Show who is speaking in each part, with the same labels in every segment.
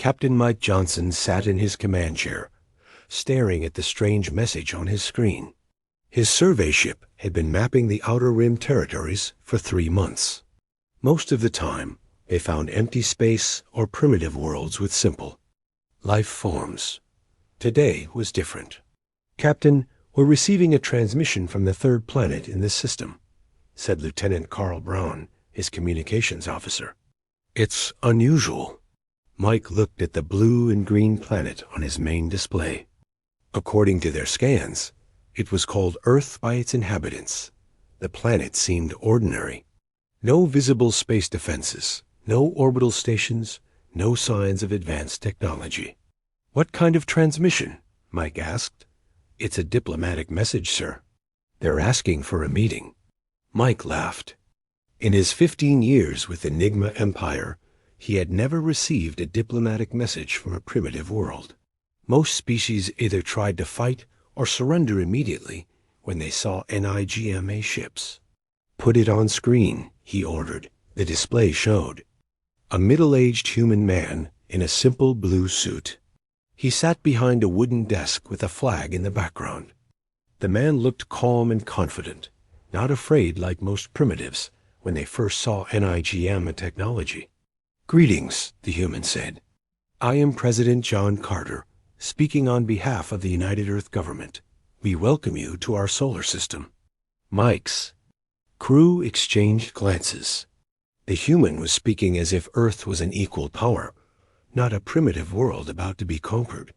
Speaker 1: Captain Mike Johnson sat in his command chair, staring at the strange message on his screen. His survey ship had been mapping the Outer Rim territories for 3 months. Most of the time, they found empty space or primitive worlds with simple life forms. Today was different. "Captain, we're receiving a transmission from the third planet in this system," said Lieutenant Carl Brown, his communications officer. "It's unusual." Mike looked at the blue and green planet on his main display. According to their scans, it was called Earth by its inhabitants. The planet seemed ordinary. No visible space defenses, no orbital stations, no signs of advanced technology. "What kind of transmission?" Mike asked. "It's a diplomatic message, sir. They're asking for a meeting." Mike laughed. In his 15 years with the NIGMA Empire, he had never received a diplomatic message from a primitive world. Most species either tried to fight or surrender immediately when they saw NIGMA ships. "Put it on screen," he ordered. The display showed a middle-aged human man in a simple blue suit. He sat behind a wooden desk with a flag in the background. The man looked calm and confident, not afraid like most primitives when they first saw NIGMA technology. "Greetings," the human said. "I am President John Carter, speaking on behalf of the United Earth Government. We welcome you to our solar system." Mike's crew exchanged glances. The human was speaking as if Earth was an equal power, not a primitive world about to be conquered.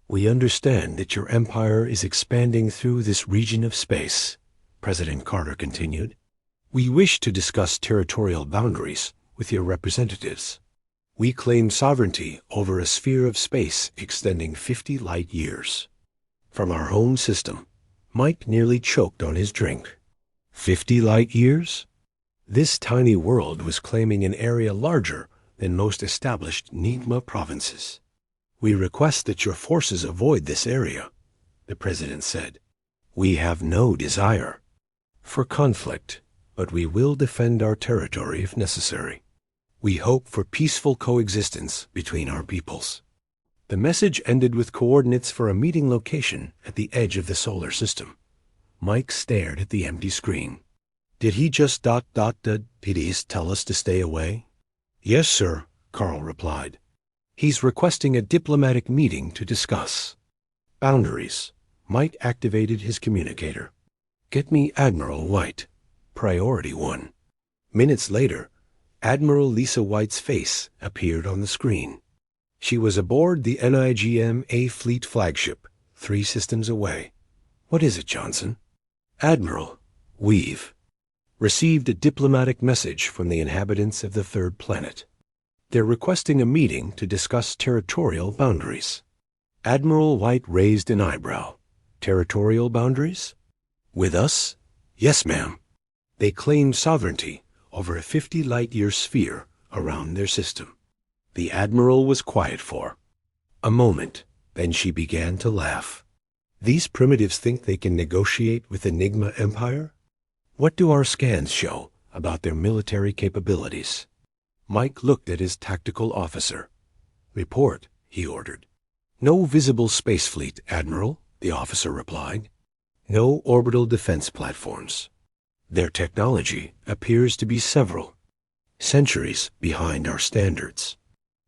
Speaker 1: "We understand that your empire is expanding through this region of space," President Carter continued. "We wish to discuss territorial boundaries with your representatives. We claim sovereignty over a sphere of space extending 50 light years from our home system." Mike nearly choked on his drink. 50 light years? This tiny world was claiming an area larger than most established NIGMA provinces. "We request that your forces avoid this area," the president said. "We have no desire for conflict, but we will defend our territory if necessary. We hope for peaceful coexistence between our peoples." The message ended with coordinates for a meeting location at the edge of the solar system. Mike stared at the empty screen. "Did he just PDs tell us to stay away?" "Yes, sir," Carl replied. "He's requesting a diplomatic meeting to discuss boundaries." Mike activated his communicator. "Get me Admiral White, priority 1. Minutes later, Admiral Lisa White's face appeared on the screen. She was aboard the NIGMA Fleet flagship, 3 systems away. "What is it, Johnson?" "Admiral, we've received a diplomatic message from the inhabitants of the third planet. They're requesting a meeting to discuss territorial boundaries." Admiral White raised an eyebrow. "Territorial boundaries? With us?" "Yes, ma'am. They claim sovereignty over a 50 light-year sphere around their system." The Admiral was quiet for a moment, then she began to laugh. "These primitives think they can negotiate with the NIGMA Empire? What do our scans show about their military capabilities?" Mike looked at his tactical officer. "Report," he ordered. "No visible space fleet, Admiral," the officer replied. "No orbital defense platforms. Their technology appears to be several centuries behind our standards.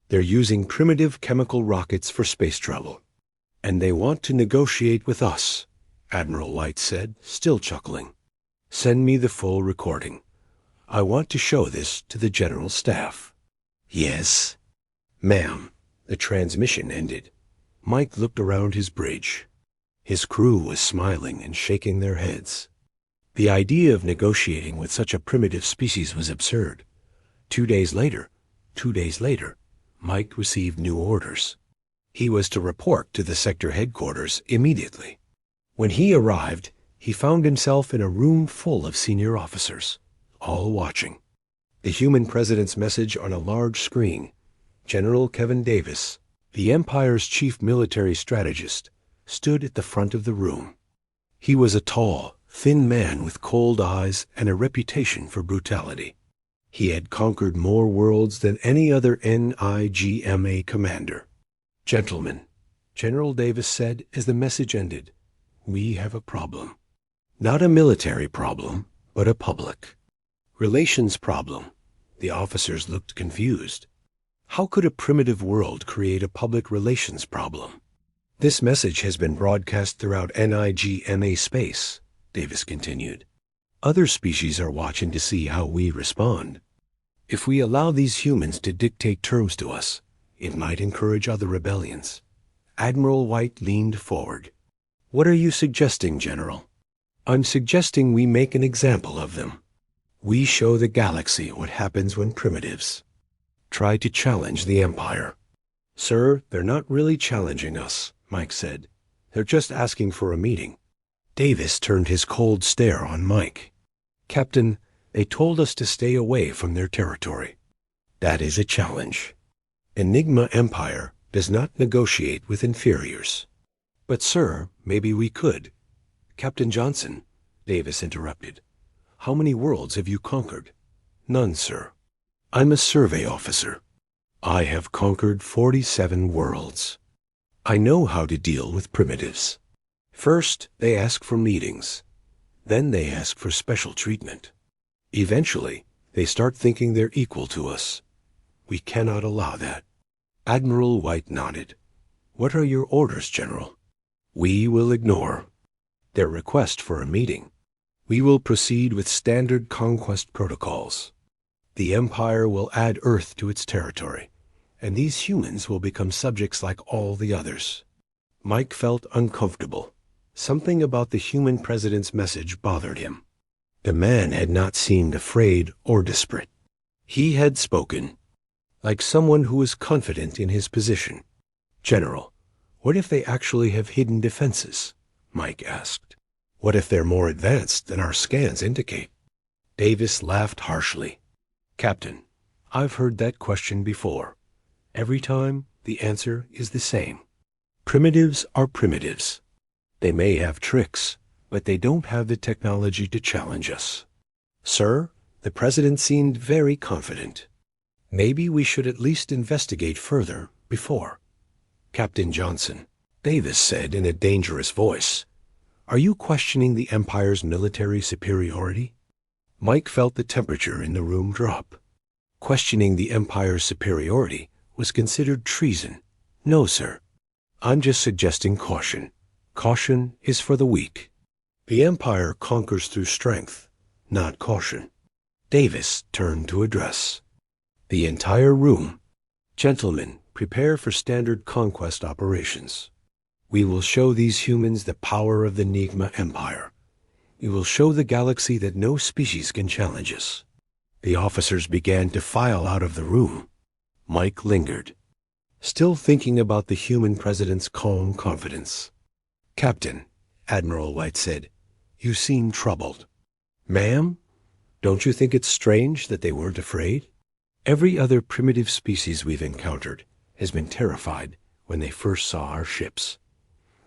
Speaker 1: They're using primitive chemical rockets for space travel. And they want to negotiate with us," Admiral White said, still chuckling. "Send me the full recording. I want to show this to the General Staff." "Yes, ma'am." The transmission ended. Mike looked around his bridge. His crew was smiling and shaking their heads. The idea of negotiating with such a primitive species was absurd. 2 days later, Mike received new orders. He was to report to the sector headquarters immediately. When he arrived, he found himself in a room full of senior officers, all watching. The human president's message on a large screen. General Kevin Davis, the Empire's chief military strategist, stood at the front of the room. He was a tall, thin man with cold eyes and a reputation for brutality. He had conquered more worlds than any other NIGMA commander. "Gentlemen," General Davis said as the message ended, "we have a problem. Not a military problem, but a public relations problem." The officers looked confused. How could a primitive world create a public relations problem? "This message has been broadcast throughout NIGMA space," Davis continued. "Other species are watching to see how we respond. If we allow these humans to dictate terms to us, it might encourage other rebellions." Admiral White leaned forward. "What are you suggesting, General?" "I'm suggesting we make an example of them. We show the galaxy what happens when primitives try to challenge the Empire." "Sir, they're not really challenging us," Mike said. "They're just asking for a meeting." Davis turned his cold stare on Mike. "Captain, they told us to stay away from their territory. That is a challenge. Enigma Empire does not negotiate with inferiors." "But sir, maybe we could." "Captain Johnson," Davis interrupted, "how many worlds have you conquered?" "None, sir. I'm a survey officer. I have conquered 47 worlds. I know how to deal with primitives. First, they ask for meetings. Then they ask for special treatment. Eventually, they start thinking they're equal to us. We cannot allow that." Admiral White nodded. "What are your orders, General?" "We will ignore their request for a meeting. We will proceed with standard conquest protocols. The Empire will add Earth to its territory, and these humans will become subjects like all the others." Mike felt uncomfortable. Something about the human president's message bothered him. The man had not seemed afraid or desperate. He had spoken like someone who was confident in his position. "General, what if they actually have hidden defenses?" Mike asked. "What if they're more advanced than our scans indicate?" Davis laughed harshly. "Captain, I've heard that question before. Every time, the answer is the same. Primitives are primitives. They may have tricks, but they don't have the technology to challenge us." "Sir," the president seemed very confident. "Maybe we should at least investigate further before." "Captain Johnson," Davis said in a dangerous voice, "are you questioning the Empire's military superiority?" Mike felt the temperature in the room drop. Questioning the Empire's superiority was considered treason. "No, sir. I'm just suggesting caution. Caution is for the weak. The Empire conquers through strength, not caution." Davis turned to address the entire room. "Gentlemen, prepare for standard conquest operations. We will show these humans the power of the NIGMA Empire. We will show the galaxy that no species can challenge us." The officers began to file out of the room. Mike lingered, still thinking about the human president's calm confidence. "Captain," Admiral White said, "you seem troubled." "Ma'am, don't you think it's strange that they weren't afraid? Every other primitive species we've encountered has been terrified when they first saw our ships.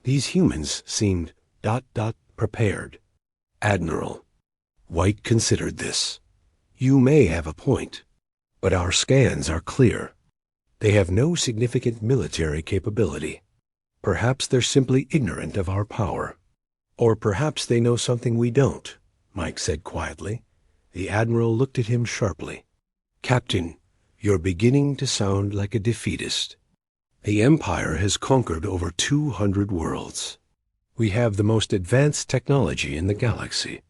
Speaker 1: These humans seemed prepared." "Admiral," White considered this, "you may have a point, but our scans are clear. They have no significant military capability. Perhaps they're simply ignorant of our power. Or perhaps they know something we don't," Mike said quietly. The Admiral looked at him sharply. "Captain, you're beginning to sound like a defeatist. The Empire has conquered over 200 worlds. We have the most advanced technology in the galaxy.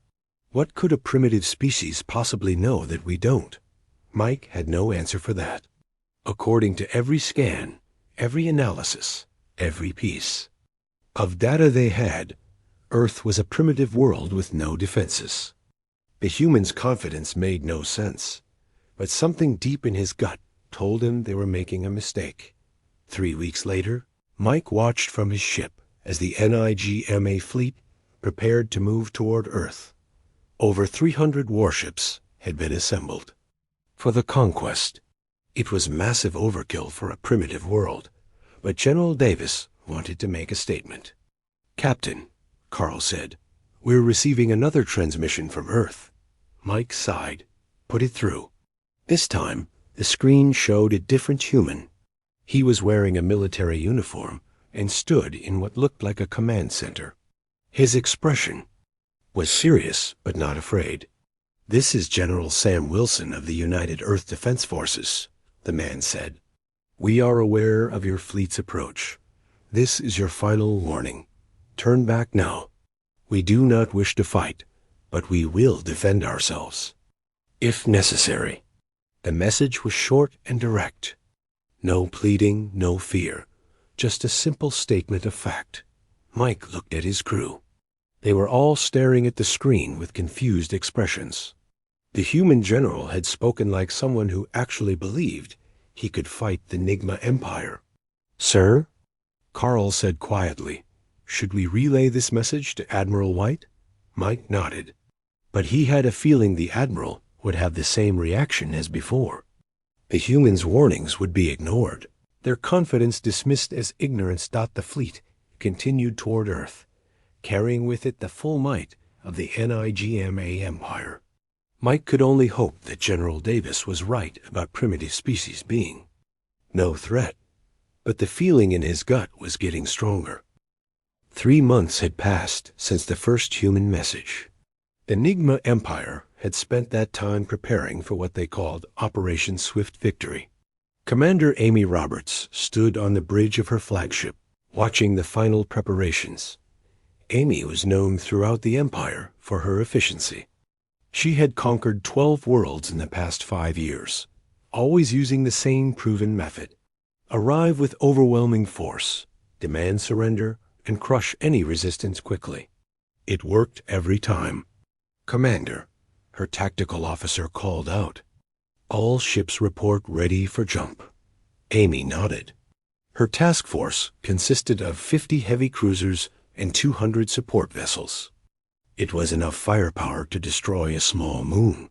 Speaker 1: What could a primitive species possibly know that we don't?" Mike had no answer for that. According to every scan, every analysis, every piece of data they had, Earth was a primitive world with no defenses. The human's confidence made no sense, but something deep in his gut told him they were making a mistake. 3 weeks later, Mike watched from his ship as the NIGMA fleet prepared to move toward Earth. Over 300 warships had been assembled for the conquest. It was massive overkill for a primitive world, but General Davis wanted to make a statement. "Captain," Carl said, "we're receiving another transmission from Earth." Mike sighed. "Put it through." This time, the screen showed a different human. He was wearing a military uniform and stood in what looked like a command center. His expression was serious but not afraid. "This is General Sam Wilson of the United Earth Defense Forces," the man said. "We are aware of your fleet's approach. This is your final warning. Turn back now. We do not wish to fight, but we will defend ourselves, if necessary." The message was short and direct. No pleading, no fear, just a simple statement of fact. Mike looked at his crew. They were all staring at the screen with confused expressions. The human general had spoken like someone who actually believed he could fight the NIGMA Empire. "Sir," Carl said quietly, "should we relay this message to Admiral White?" Mike nodded, but he had a feeling the Admiral would have the same reaction as before. The humans' warnings would be ignored, their confidence dismissed as ignorance. The fleet continued toward Earth, carrying with it the full might of the NIGMA Empire. Mike could only hope that General Davis was right about primitive species being no threat, but the feeling in his gut was getting stronger. 3 months had passed since the first human message. The NIGMA Empire had spent that time preparing for what they called Operation Swift Victory. Commander Amy Roberts stood on the bridge of her flagship, watching the final preparations. Amy was known throughout the Empire for her efficiency. She had conquered 12 worlds in the past 5 years, always using the same proven method. Arrive with overwhelming force, demand surrender, and crush any resistance quickly. It worked every time. "Commander," her tactical officer called out. "All ships report ready for jump." Amy nodded. Her task force consisted of 50 heavy cruisers and 200 support vessels. It was enough firepower to destroy a small moon.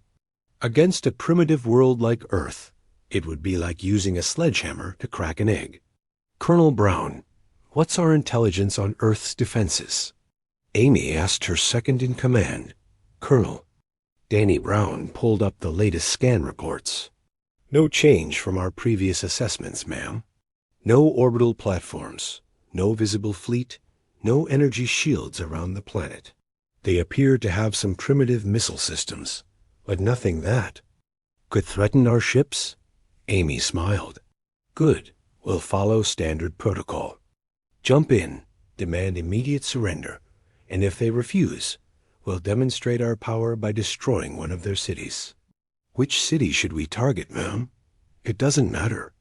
Speaker 1: Against a primitive world like Earth, it would be like using a sledgehammer to crack an egg. "Colonel Brown, what's our intelligence on Earth's defenses?" Amy asked her second-in-command, Colonel. Danny Brown pulled up the latest scan reports. "No change from our previous assessments, ma'am. No orbital platforms, no visible fleet, no energy shields around the planet. They appear to have some primitive missile systems, but nothing that could threaten our ships." Amy smiled. "Good. We'll follow standard protocol. Jump in, demand immediate surrender, and if they refuse, we'll demonstrate our power by destroying one of their cities." "Which city should we target, ma'am?" "It doesn't matter.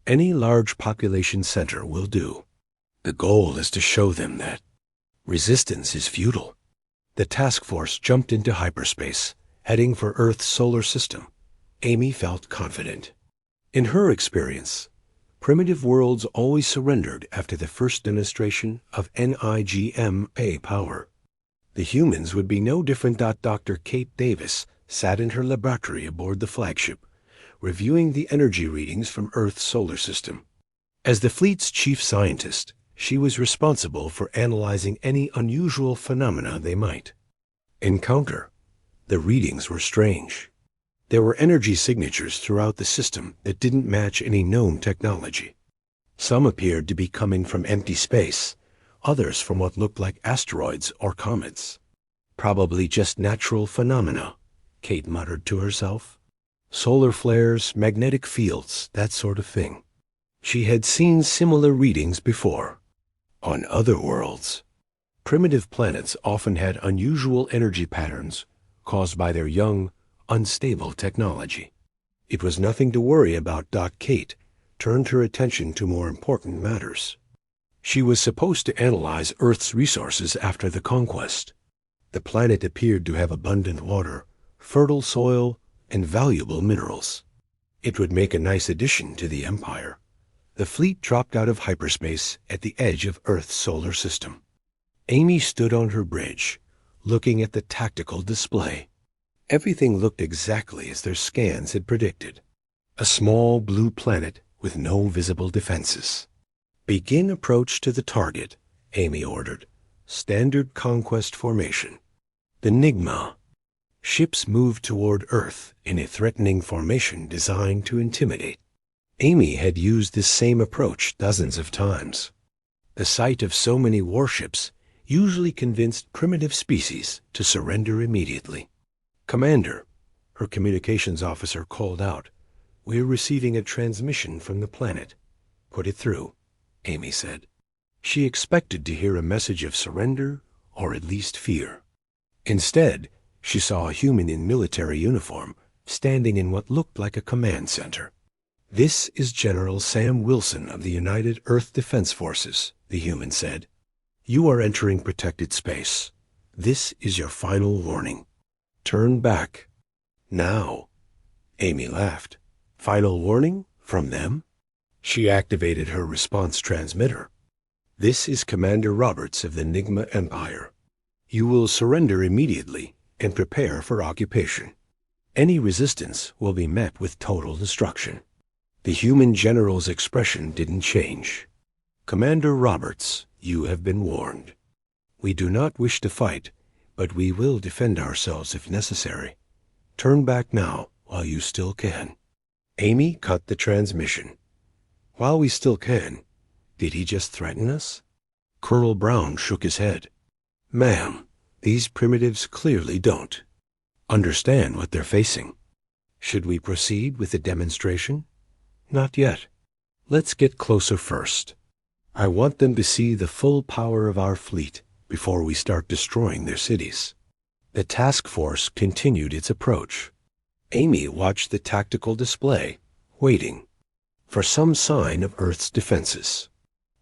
Speaker 1: Any large population center will do. The goal is to show them that resistance is futile." The task force jumped into hyperspace, heading for Earth's solar system. Amy felt confident. In her experience, primitive worlds always surrendered after the first demonstration of NIGMA power. The humans would be no different. Dr. Kate Davis sat in her laboratory aboard the flagship, reviewing the energy readings from Earth's solar system. As the fleet's chief scientist, she was responsible for analyzing any unusual phenomena they might encounter. The readings were strange. There were energy signatures throughout the system that didn't match any known technology. Some appeared to be coming from empty space, others from what looked like asteroids or comets. "Probably just natural phenomena," Kate muttered to herself. "Solar flares, magnetic fields, that sort of thing." She had seen similar readings before. On other worlds, primitive planets often had unusual energy patterns caused by their young, unstable technology. It was nothing to worry about. Kate turned her attention to more important matters. She was supposed to analyze Earth's resources after the conquest. The planet appeared to have abundant water, fertile soil, and valuable minerals. It would make a nice addition to the Empire. The fleet dropped out of hyperspace at the edge of Earth's solar system. Amy stood on her bridge, looking at the tactical display. Everything looked exactly as their scans had predicted. A small blue planet with no visible defenses. "Begin approach to the target," Amy ordered. "Standard conquest formation. The NIGMA." Ships moved toward Earth in a threatening formation designed to intimidate. Amy had used this same approach dozens of times. The sight of so many warships usually convinced primitive species to surrender immediately. "Commander," her communications officer called out, "we're receiving a transmission from the planet." "Put it through," Amy said. She expected to hear a message of surrender or at least fear. Instead, she saw a human in military uniform standing in what looked like a command center. "This is General Sam Wilson of the United Earth Defense Forces," the human said. "You are entering protected space. This is your final warning. Turn back. Now." Amy laughed. "Final warning? From them?" She activated her response transmitter. "This is Commander Roberts of the NIGMA Empire. You will surrender immediately and prepare for occupation. Any resistance will be met with total destruction." The human general's expression didn't change. "Commander Roberts, you have been warned. We do not wish to fight, but we will defend ourselves if necessary. Turn back now while you still can." Amy cut the transmission. "While we still can? Did he just threaten us?" Colonel Brown shook his head. "Ma'am, these primitives clearly don't understand what they're facing. Should we proceed with the demonstration?" "Not yet. Let's get closer first. I want them to see the full power of our fleet before we start destroying their cities." The task force continued its approach. Amy watched the tactical display, waiting for some sign of Earth's defenses.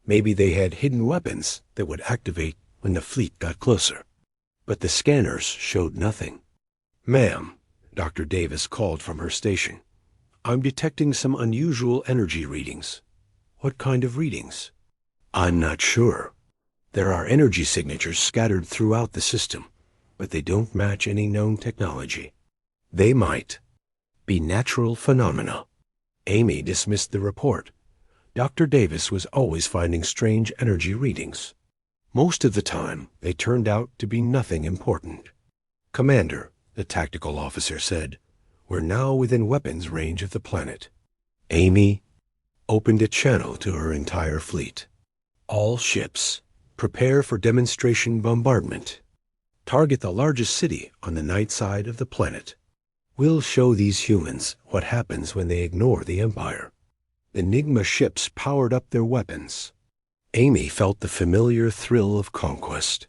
Speaker 1: Maybe they had hidden weapons that would activate when the fleet got closer. But the scanners showed nothing. "Ma'am," Dr. Davis called from her station, "I'm detecting some unusual energy readings." "What kind of readings?" "I'm not sure. There are energy signatures scattered throughout the system, but they don't match any known technology. They might be natural phenomena." Amy dismissed the report. Dr. Davis was always finding strange energy readings. Most of the time, they turned out to be nothing important. "Commander," the tactical officer said, "we're now within weapons range of the planet." Amy opened a channel to her entire fleet. "All ships, prepare for demonstration bombardment. Target the largest city on the night side of the planet. We'll show these humans what happens when they ignore the Empire." The NIGMA ships powered up their weapons. Amy felt the familiar thrill of conquest.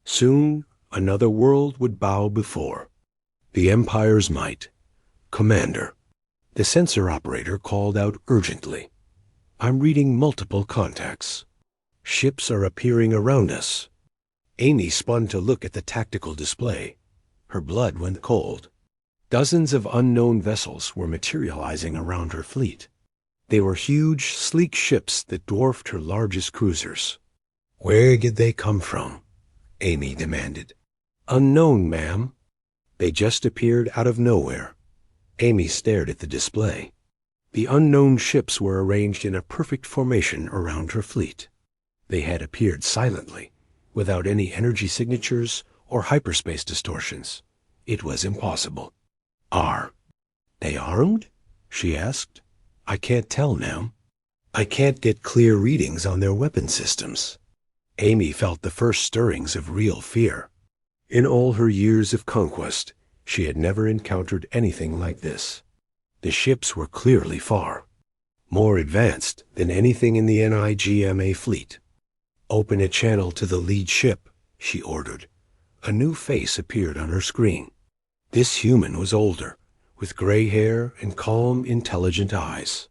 Speaker 1: Soon, another world would bow before the Empire's might. "Commander," the sensor operator called out urgently, "I'm reading multiple contacts. Ships are appearing around us." Amy spun to look at the tactical display. Her blood went cold. Dozens of unknown vessels were materializing around her fleet. They were huge, sleek ships that dwarfed her largest cruisers. "Where did they come from?" Amy demanded. "Unknown, ma'am. They just appeared out of nowhere." Amy stared at the display. The unknown ships were arranged in a perfect formation around her fleet. They had appeared silently, without any energy signatures or hyperspace distortions. It was impossible. "Are they armed?" she asked. "I can't tell, ma'am. I can't get clear readings on their weapon systems." Amy felt the first stirrings of real fear. In all her years of conquest, she had never encountered anything like this. The ships were clearly far more advanced than anything in the NIGMA fleet. "Open a channel to the lead ship," she ordered. A new face appeared on her screen. This human was older, with gray hair and calm, intelligent eyes.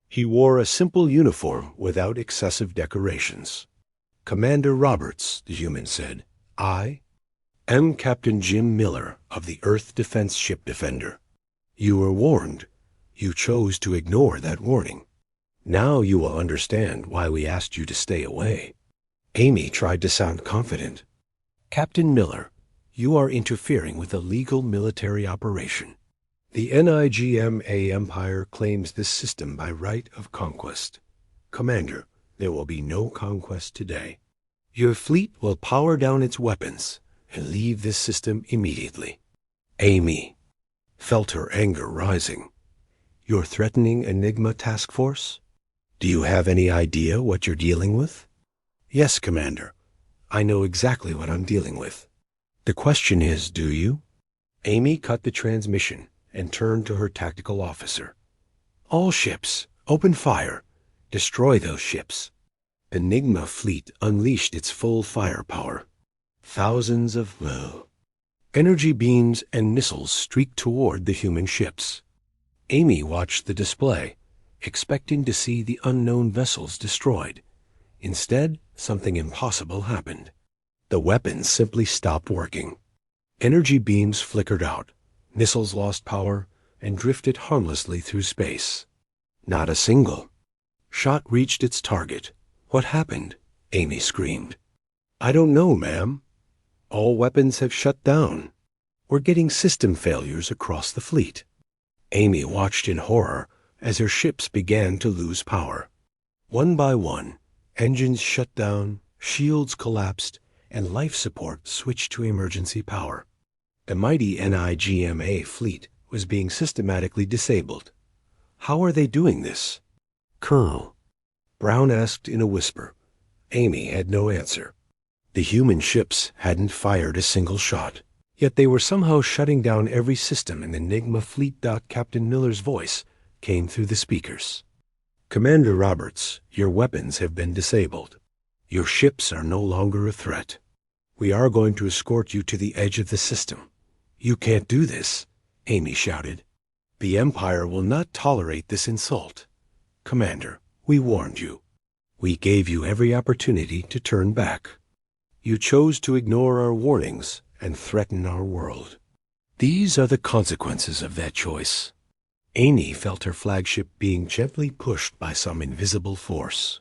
Speaker 1: He wore a simple uniform without excessive decorations. "Commander Roberts," the human said, "I am Captain Jim Miller of the Earth Defense Ship Defender. You were warned. You chose to ignore that warning. Now you will understand why we asked you to stay away." Amy tried to sound confident. "Captain Miller, you are interfering with a legal military operation. The NIGMA Empire claims this system by right of conquest. Commander, there will be no conquest today. Your fleet will power down its weapons and leave this system immediately." Amy felt her anger rising. You're threatening Enigma Task Force? Do you have any idea what you're dealing with? Yes, Commander. I know exactly what I'm dealing with. The question is, do you? Amy cut the transmission and turned to her tactical officer. All ships, open fire. Destroy those ships. Enigma fleet unleashed its full firepower. Thousands of energy beams and missiles streaked toward the human ships. Amy watched the display, expecting to see the unknown vessels destroyed. Instead, something impossible happened. The weapons simply stopped working. Energy beams flickered out, missiles lost power, and drifted harmlessly through space. Not a single shot reached its target. What happened? Amy screamed. I don't know, ma'am. All weapons have shut down. We're getting system failures across the fleet. Amy watched in horror as her ships began to lose power. One by one, engines shut down, shields collapsed, and life support switched to emergency power. The mighty NIGMA fleet was being systematically disabled. How are they doing this? Colonel Brown asked in a whisper. Amy had no answer. The human ships hadn't fired a single shot, yet they were somehow shutting down every system, and the NIGMA fleet. Captain Miller's voice came through the speakers. Commander Roberts, your weapons have been disabled. Your ships are no longer a threat. We are going to escort you to the edge of the system. You can't do this, Amy shouted. The Empire will not tolerate this insult. Commander, we warned you. We gave you every opportunity to turn back. You chose to ignore our warnings and threaten our world. These are the consequences of that choice. Amy felt her flagship being gently pushed by some invisible force.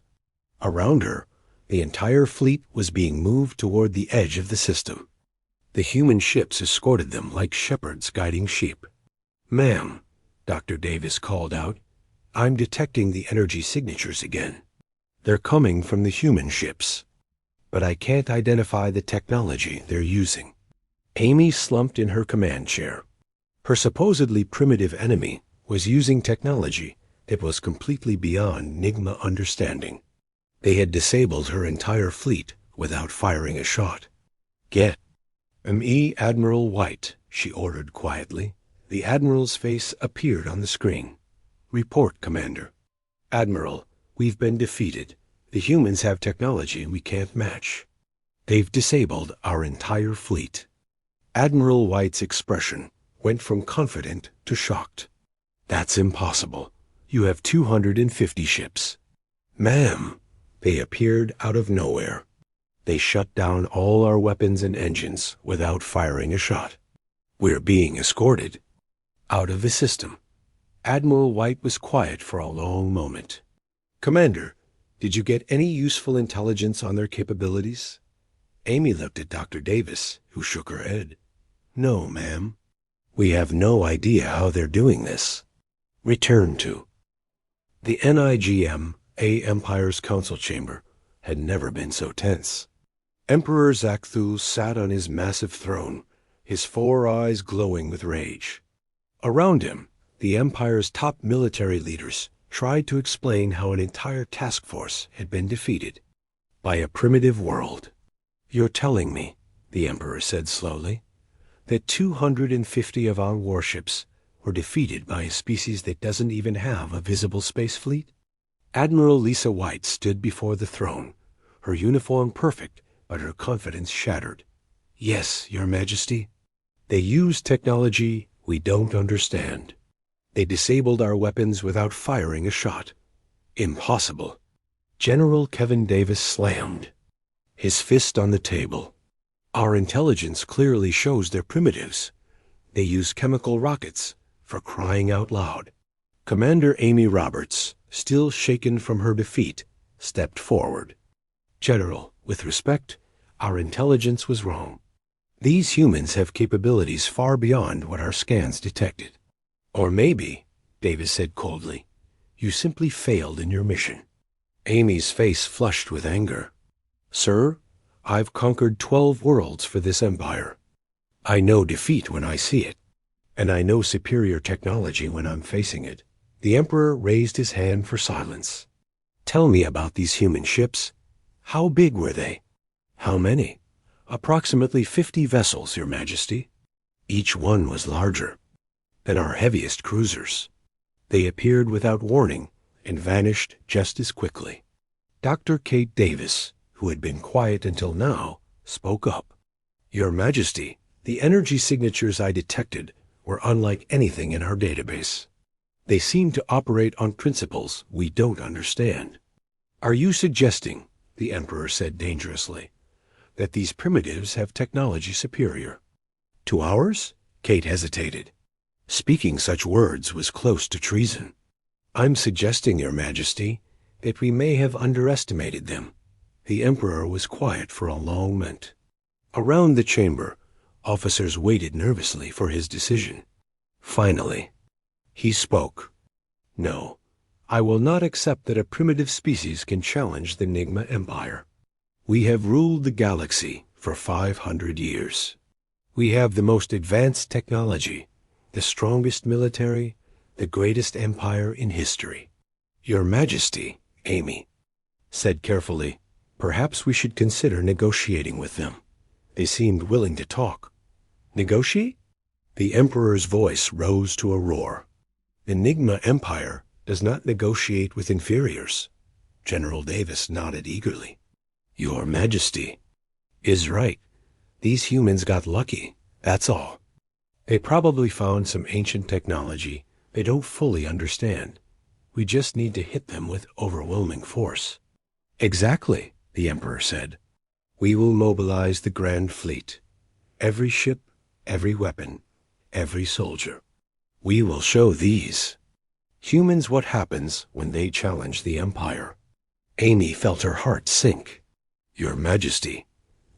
Speaker 1: Around her, the entire fleet was being moved toward the edge of the system. The human ships escorted them like shepherds guiding sheep. Ma'am, Dr. Davis called out, I'm detecting the energy signatures again. They're coming from the human ships, but I can't identify the technology they're using. Amy slumped in her command chair. Her supposedly primitive enemy was using technology that was completely beyond NIGMA understanding. They had disabled her entire fleet without firing a shot. Get me Admiral White, she ordered quietly. The Admiral's face appeared on the screen. Report, Commander. Admiral, we've been defeated. The humans have technology we can't match. They've disabled our entire fleet. Admiral White's expression went from confident to shocked. That's impossible. You have 250 ships. Ma'am, they appeared out of nowhere. They shut down all our weapons and engines without firing a shot. We're being escorted out of the system. Admiral White was quiet for a long moment. Commander, did you get any useful intelligence on their capabilities? Amy looked at Dr. Davis, who shook her head. No, ma'am. We have no idea how they're doing this. Return to. The NIGMA Empire's council chamber had never been so tense. Emperor Zakthu sat on his massive throne, his 4 eyes glowing with rage. Around him, the Empire's top military leaders tried to explain how an entire task force had been defeated by a primitive world. You're telling me, the Emperor said slowly, that 250 of our warships were defeated by a species that doesn't even have a visible space fleet? Admiral Lisa White stood before the throne, her uniform perfect, but her confidence shattered. Yes, Your Majesty. They used technology we don't understand. They disabled our weapons without firing a shot. Impossible. General Kevin Davis slammed his fist on the table. Our intelligence clearly shows they're primitives. They use chemical rockets, for crying out loud. Commander Amy Roberts, still shaken from her defeat, stepped forward. General, with respect, our intelligence was wrong. These humans have capabilities far beyond what our scans detected. Or maybe, Davis said coldly, you simply failed in your mission. Amy's face flushed with anger. Sir, I've conquered 12 worlds for this empire. I know defeat when I see it. And I know superior technology when I'm facing it. The Emperor raised his hand for silence. Tell me about these human ships. How big were they? How many? Approximately 50 vessels, Your Majesty. Each one was larger than our heaviest cruisers. They appeared without warning and vanished just as quickly. Dr. Kate Davis, who had been quiet until now, spoke up. Your Majesty, the energy signatures I detected were unlike anything in our database. They seem to operate on principles we don't understand. Are you suggesting, the Emperor said dangerously, that these primitives have technology superior to ours? Kate hesitated. Speaking such words was close to treason. I'm suggesting, Your Majesty, that we may have underestimated them. The Emperor was quiet for a long moment. Around the chamber, officers waited nervously for his decision. Finally, he spoke. No, I will not accept that a primitive species can challenge the NIGMA Empire. We have ruled the galaxy for 500 years. We have the most advanced technology, the strongest military, the greatest empire in history. Your Majesty, Amy said carefully, perhaps we should consider negotiating with them. They seemed willing to talk. Negotiate? The Emperor's voice rose to a roar. The NIGMA Empire does not negotiate with inferiors. General Davis nodded eagerly. Your Majesty is right. These humans got lucky, that's all. They probably found some ancient technology they don't fully understand. We just need to hit them with overwhelming force. Exactly, the Emperor said. We will mobilize the Grand Fleet. Every ship, every weapon, every soldier. We will show these humans what happens when they challenge the Empire. Amy felt her heart sink. Your Majesty,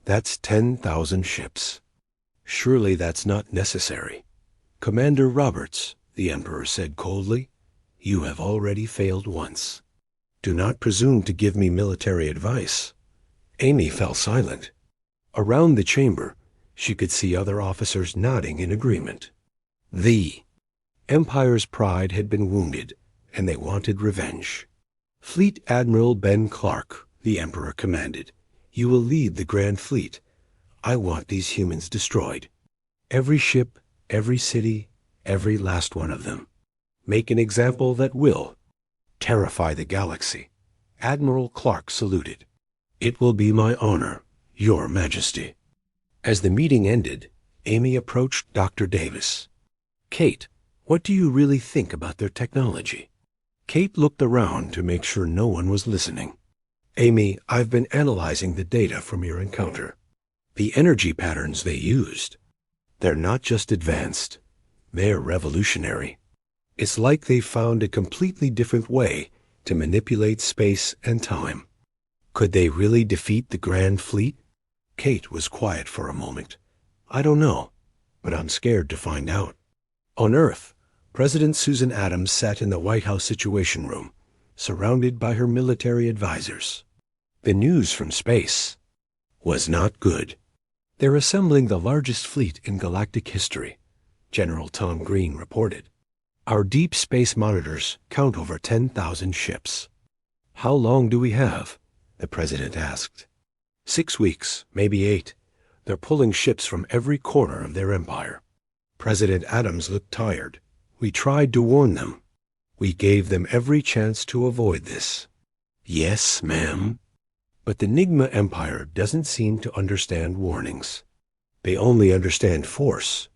Speaker 1: that's 10,000 ships. Surely that's not necessary. Commander Roberts, the Emperor said coldly, you have already failed once. Do not presume to give me military advice. Amy fell silent. Around the chamber, she could see other officers nodding in agreement. The Empire's pride had been wounded, and they wanted revenge. Fleet Admiral Ben Clark, the Emperor commanded, you will lead the Grand Fleet. I want these humans destroyed. Every ship, every city, every last one of them. Make an example that will terrify the galaxy. Admiral Clark saluted. It will be my honor, Your Majesty. As the meeting ended, Amy approached Dr. Davis. Kate, what do you really think about their technology? Kate looked around to make sure no one was listening. Amy, I've been analyzing the data from your encounter. The energy patterns they used, they're not just advanced, they're revolutionary. It's like they found a completely different way to manipulate space and time. Could they really defeat the Grand Fleet? Kate was quiet for a moment. I don't know, but I'm scared to find out. On Earth, President Susan Adams sat in the White House Situation Room, surrounded by her military advisors. The news from space was not good. They're assembling the largest fleet in galactic history, General Tom Green reported. Our deep space monitors count over 10,000 ships. How long do we have? The President asked. 6 weeks, maybe 8. They're pulling ships from every corner of their empire. President Adams looked tired. We tried to warn them. We gave them every chance to avoid this. Yes, ma'am. But the NIGMA Empire doesn't seem to understand warnings. They only understand force.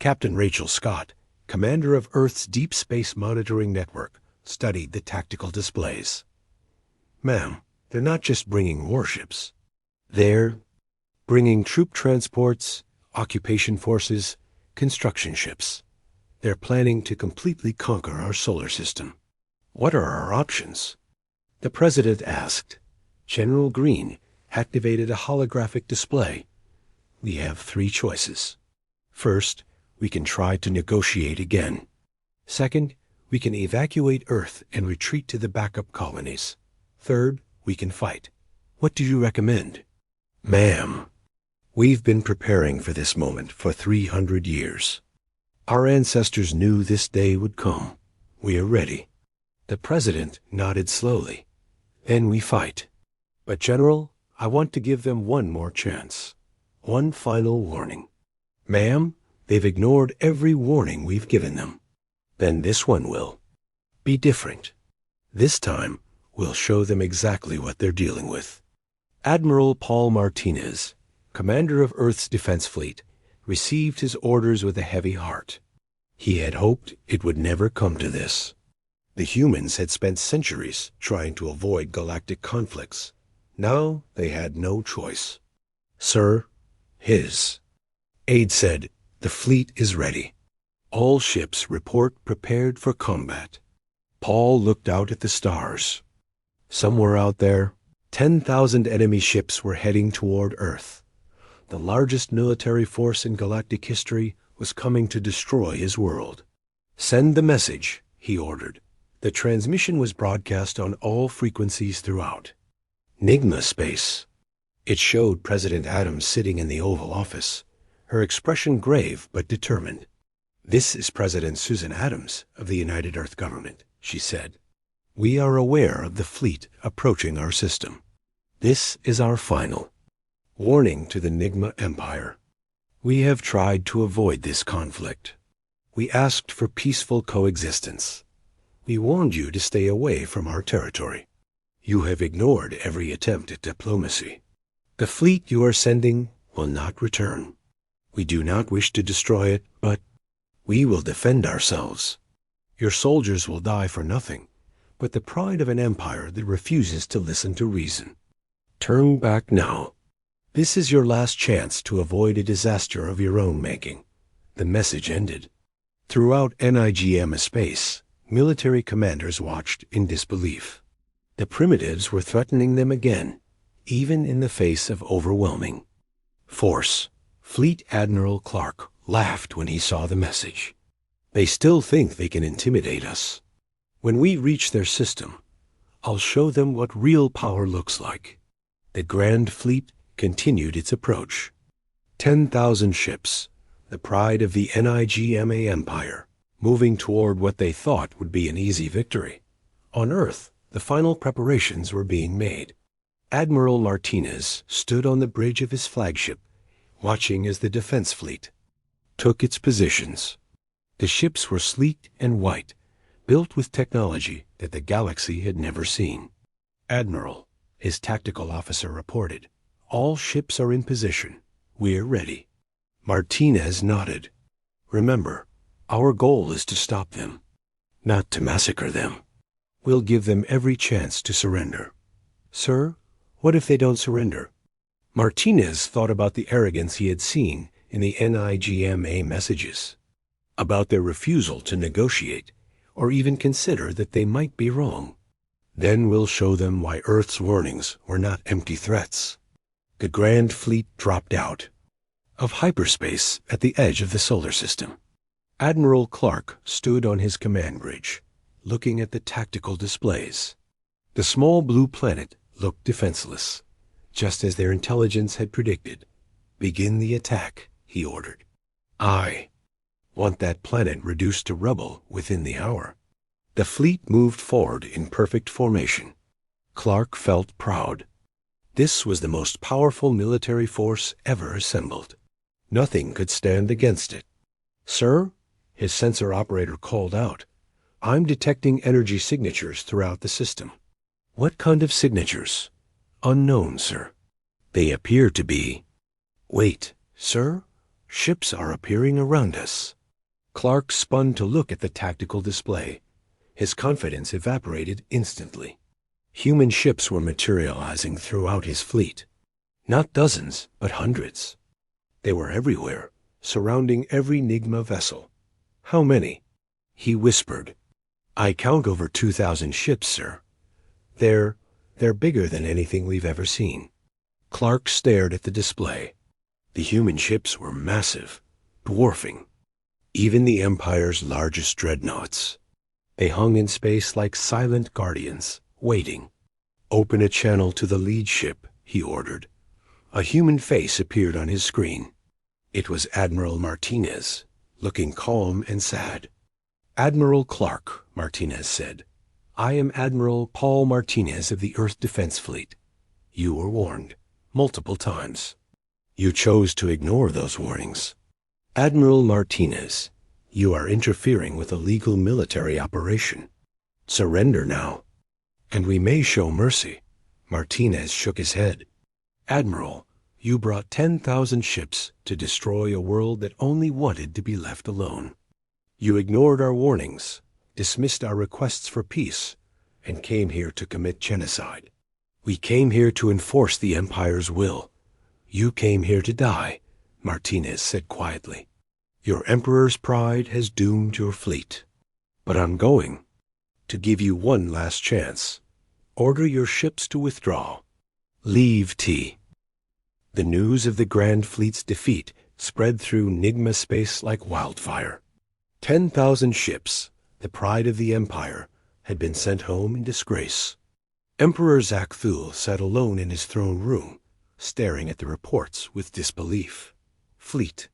Speaker 1: Captain Rachel Scott, commander of Earth's Deep Space Monitoring Network, studied the tactical displays. Ma'am, they're not just bringing warships. They're bringing troop transports, occupation forces, construction ships. They're planning to completely conquer our solar system. What are our options? The President asked. General Green activated a holographic display. We have 3 choices. First, we can try to negotiate again. Second, we can evacuate Earth and retreat to the backup colonies. Third, we can fight. What do you recommend? Ma'am, we've been preparing for this moment for 300 years. Our ancestors knew this day would come. We are ready. The president nodded slowly. Then we fight. But General, I want to give them one more chance. One final warning. Ma'am, they've ignored every warning we've given them. Then this one will be different. This time, we'll show them exactly what they're dealing with. Admiral Paul Martinez, commander of Earth's Defense Fleet, received his orders with a heavy heart. He had hoped it would never come to this. The humans had spent centuries trying to avoid galactic conflicts. Now they had no choice. Sir, his aide said, the fleet is ready. All ships report prepared for combat. Paul looked out at the stars. Somewhere out there, 10,000 enemy ships were heading toward Earth. The largest military force in galactic history was coming to destroy his world. Send the message, he ordered. The transmission was broadcast on all frequencies throughout. NIGMA space. It showed President Adams sitting in the Oval Office, her expression grave but determined. This is President Susan Adams of the United Earth Government, she said. We are aware of the fleet approaching our system. This is our final warning to the NIGMA Empire. We have tried to avoid this conflict. We asked for peaceful coexistence. We warned you to stay away from our territory. You have ignored every attempt at diplomacy. The fleet you are sending will not return. We do not wish to destroy it, but we will defend ourselves. Your soldiers will die for nothing, but the pride of an empire that refuses to listen to reason. Turn back now. This is your last chance to avoid a disaster of your own making. The message ended. Throughout NIGMA space, military commanders watched in disbelief. The primitives were threatening them again, even in the face of overwhelming force. Fleet Admiral Clark laughed when he saw the message. They still think they can intimidate us. When we reach their system, I'll show them what real power looks like. The Grand Fleet continued its approach. 10,000 ships, the pride of the NIGMA Empire, moving toward what they thought would be an easy victory. On Earth, the final preparations were being made. Admiral Martinez stood on the bridge of his flagship, watching as the defense fleet took its positions. The ships were sleek and white, built with technology that the galaxy had never seen. Admiral, his tactical officer reported, all ships are in position. We're ready. Martinez nodded. Remember, our goal is to stop them, not to massacre them. We'll give them every chance to surrender. Sir, what if they don't surrender? Martinez thought about the arrogance he had seen in the NIGMA messages, about their refusal to negotiate or even consider that they might be wrong. Then we'll show them why Earth's warnings were not empty threats. The Grand Fleet dropped out of hyperspace at the edge of the solar system. Admiral Clark stood on his command bridge, looking at the tactical displays. The small blue planet looked defenseless, just as their intelligence had predicted. Begin the attack, he ordered. I want that planet reduced to rubble within the hour. The fleet moved forward in perfect formation. Clark felt proud. This was the most powerful military force ever assembled. Nothing could stand against it. Sir, his sensor operator called out, I'm detecting energy signatures throughout the system. What kind of signatures? Unknown, sir. They appear to be... Wait, sir, ships are appearing around us. Clark spun to look at the tactical display. His confidence evaporated instantly. Human ships were materializing throughout his fleet. Not dozens, but hundreds. They were everywhere, surrounding every NIGMA vessel. How many? He whispered. I count over 2,000 ships, sir. They're bigger than anything we've ever seen. Clark stared at the display. The human ships were massive, dwarfing even the Empire's largest dreadnoughts. They hung in space like silent guardians, waiting. Open a channel to the lead ship, he ordered. A human face appeared on his screen. It was Admiral Martinez, looking calm and sad. "Admiral Clark," Martinez said. "I am Admiral Paul Martinez of the Earth Defense Fleet. You were warned, multiple times. You chose to ignore those warnings. Admiral Martinez, you are interfering with a legal military operation. Surrender now, and we may show mercy." Martinez shook his head. "Admiral, you brought 10,000 ships to destroy a world that only wanted to be left alone. You ignored our warnings, dismissed our requests for peace, and came here to commit genocide. We came here to enforce the Empire's will. You came here to die," Martinez said quietly. "Your Emperor's pride has doomed your fleet. But I'm going to give you one last chance. Order your ships to withdraw. Leave T." The news of the Grand Fleet's defeat spread through NIGMA space like wildfire. 10,000 ships, the pride of the Empire, had been sent home in disgrace. Emperor Zak Thul sat alone in his throne room, staring at the reports with disbelief. Fleet.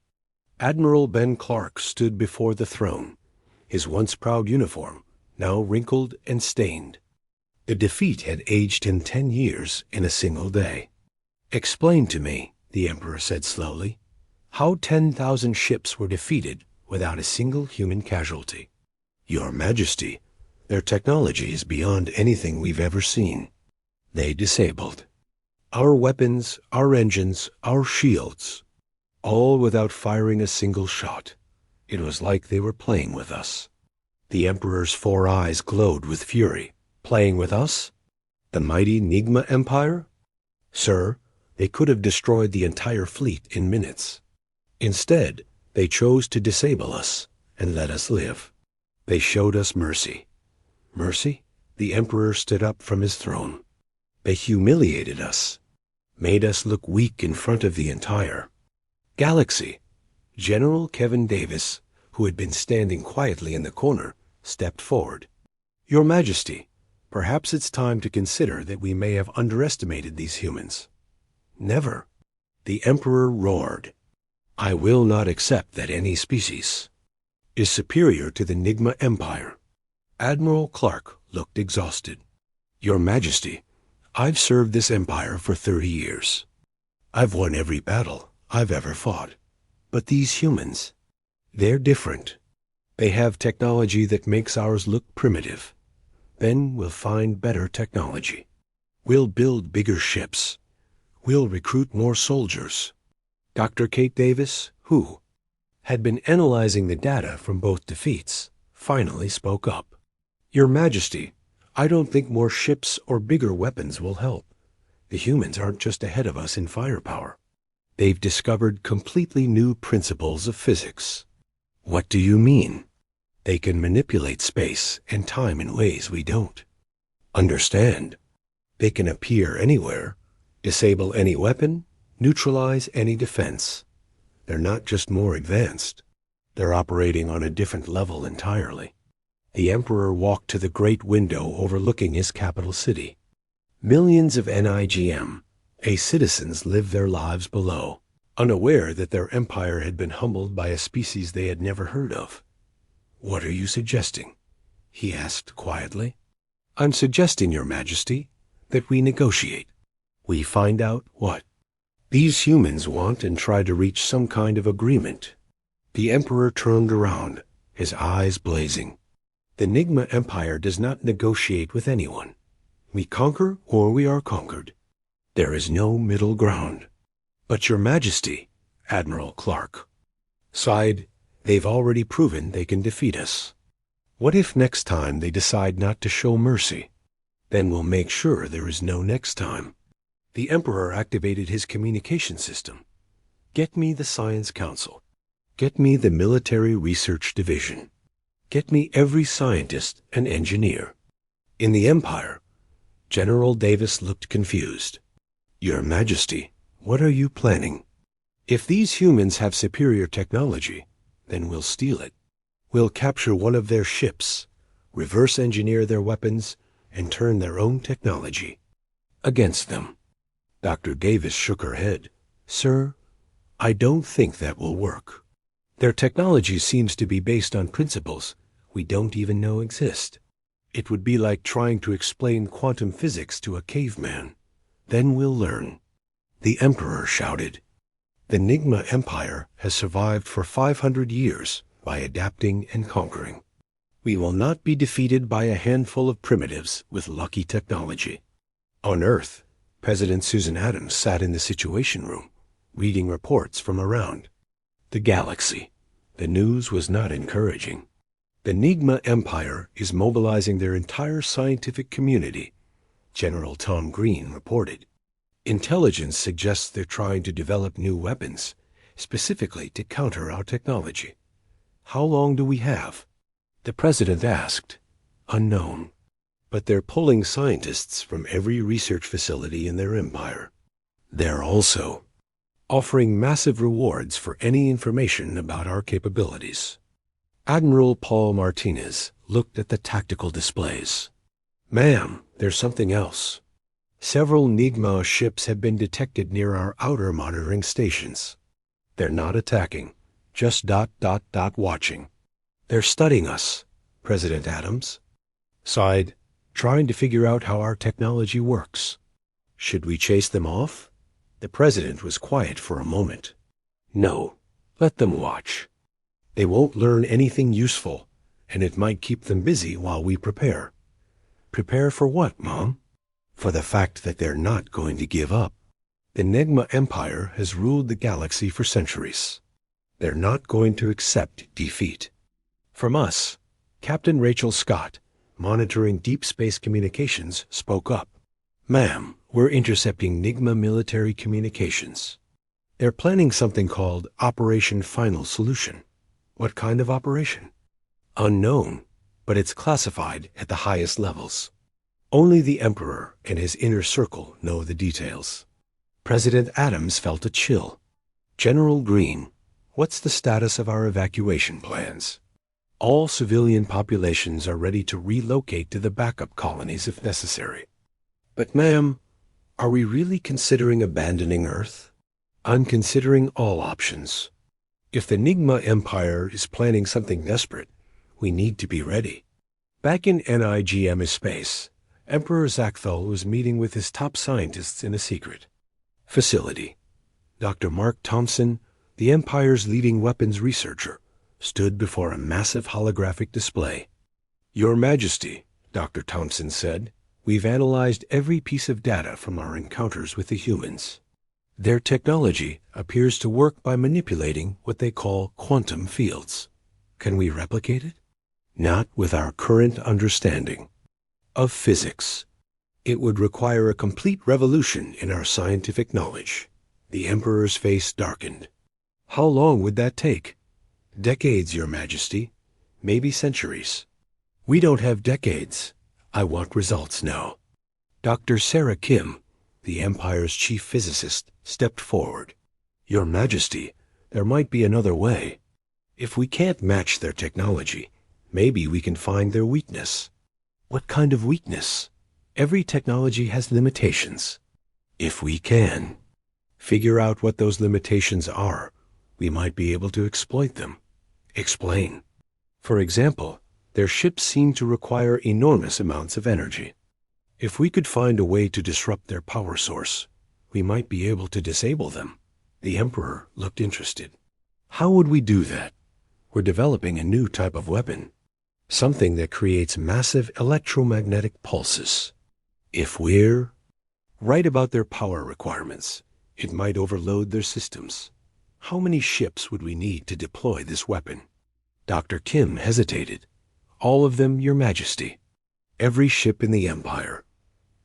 Speaker 1: Admiral Ben Clark stood before the throne, his once proud uniform now wrinkled and stained. The defeat had aged him 10 years in a single day. "Explain to me," the Emperor said slowly, "how 10,000 ships were defeated without a single human casualty." "Your Majesty, their technology is beyond anything we've ever seen. They disabled our weapons, our engines, our shields, all without firing a single shot. It was like they were playing with us." The Emperor's 4 eyes glowed with fury. "Playing with us? The mighty NIGMA Empire? Sir, they could have destroyed the entire fleet in minutes. Instead, they chose to disable us and let us live. They showed us mercy." "Mercy?" The Emperor stood up from his throne. "They humiliated us, made us look weak in front of the entire galaxy." General Kevin Davis, who had been standing quietly in the corner, stepped forward. "Your Majesty, perhaps it's time to consider that we may have underestimated these humans." "Never." The Emperor roared. "I will not accept that any species is superior to the NIGMA Empire." Admiral Clark looked exhausted. "Your Majesty, I've served this empire for 30 years. I've won every battle I've ever fought. But these humans, they're different. They have technology that makes ours look primitive. Then we'll find better technology. We'll build bigger ships. We'll recruit more soldiers." Dr. Kate Davis, who had been analyzing the data from both defeats, finally spoke up. "Your Majesty, I don't think more ships or bigger weapons will help. The humans aren't just ahead of us in firepower. They've discovered completely new principles of physics." "What do you mean?" "They can manipulate space and time in ways we don't understand. They can appear anywhere, disable any weapon, neutralize any defense. They're not just more advanced. They're operating on a different level entirely." The Emperor walked to the great window overlooking his capital city. Millions of NIGMA citizens lived their lives below, unaware that their empire had been humbled by a species they had never heard of. "What are you suggesting?" he asked quietly. "I'm suggesting, Your Majesty, that we negotiate. We find out what these humans want and try to reach some kind of agreement." The Emperor turned around, his eyes blazing. "The NIGMA Empire does not negotiate with anyone. We conquer or we are conquered. There is no middle ground." "But Your Majesty," Admiral Clark sighed, "they've already proven they can defeat us. What if next time they decide not to show mercy? Then we'll make sure there is no next time." The Emperor activated his communication system. "Get me the Science Council. Get me the Military Research Division. Get me every scientist and engineer in the Empire." General Davis looked confused. "Your Majesty, what are you planning?" "If these humans have superior technology, then we'll steal it. We'll capture one of their ships, reverse engineer their weapons, and turn their own technology against them." Dr. Davis shook her head. "Sir, I don't think that will work. Their technology seems to be based on principles we don't even know exist. It would be like trying to explain quantum physics to a caveman. Then we'll learn. The Emperor shouted. The NIGMA Empire has survived for 500 years by adapting and conquering. We will not be defeated by a handful of primitives with lucky technology. On Earth, President Susan Adams sat in the Situation Room, reading reports from around the galaxy. The news was not encouraging. The NIGMA Empire is mobilizing their entire scientific community, General Tom Green reported. Intelligence suggests they're trying to develop new weapons, specifically to counter our technology. How long do we have? The president asked. Unknown. But they're pulling scientists from every research facility in their empire. They're also offering massive rewards for any information about our capabilities. Admiral Paul Martinez looked at the tactical displays. Ma'am, there's something else. Several NIGMA ships have been detected near our outer monitoring stations. They're not attacking, just watching. They're studying us, President Adams sighed, trying to figure out how our technology works. Should we chase them off? The president was quiet for a moment. No, let them watch. They won't learn anything useful, and it might keep them busy while we prepare. Prepare for what, Mom? For the fact that they're not going to give up. The NIGMA Empire has ruled the galaxy for centuries. They're not going to accept defeat. From us, Captain Rachel Scott, monitoring deep space communications, spoke up. Ma'am, we're intercepting NIGMA military communications. They're planning something called Operation Final Solution. What kind of operation? Unknown, but it's classified at the highest levels. Only the Emperor and his inner circle know the details. President Adams felt a chill. General Green, what's the status of our evacuation plans? All civilian populations are ready to relocate to the backup colonies if necessary. But ma'am, are we really considering abandoning Earth? I'm considering all options. If the NIGMA Empire is planning something desperate, we need to be ready. Back in NIGMA space, Emperor Zachthal was meeting with his top scientists in a secret facility. Dr. Mark Thompson, the Empire's leading weapons researcher, stood before a massive holographic display. Your Majesty, Dr. Thompson said, we've analyzed every piece of data from our encounters with the humans. Their technology appears to work by manipulating what they call quantum fields. Can we replicate it? Not with our current understanding of physics. It would require a complete revolution in our scientific knowledge. The Emperor's face darkened. How long would that take? Decades, Your Majesty. Maybe centuries. We don't have decades. I want results now. Dr. Sarah Kim, the Empire's chief physicist, stepped forward. Your Majesty, there might be another way. If we can't match their technology, maybe we can find their weakness. What kind of weakness? Every technology has limitations. If we can figure out what those limitations are, we might be able to exploit them. Explain. For example, their ships seem to require enormous amounts of energy. If we could find a way to disrupt their power source, we might be able to disable them. The Emperor looked interested. How would we do that? We're developing a new type of weapon, something that creates massive electromagnetic pulses. If we're right about their power requirements, it might overload their systems. How many ships would we need to deploy this weapon? Dr. Kim hesitated. All of them, Your Majesty. Every ship in the Empire.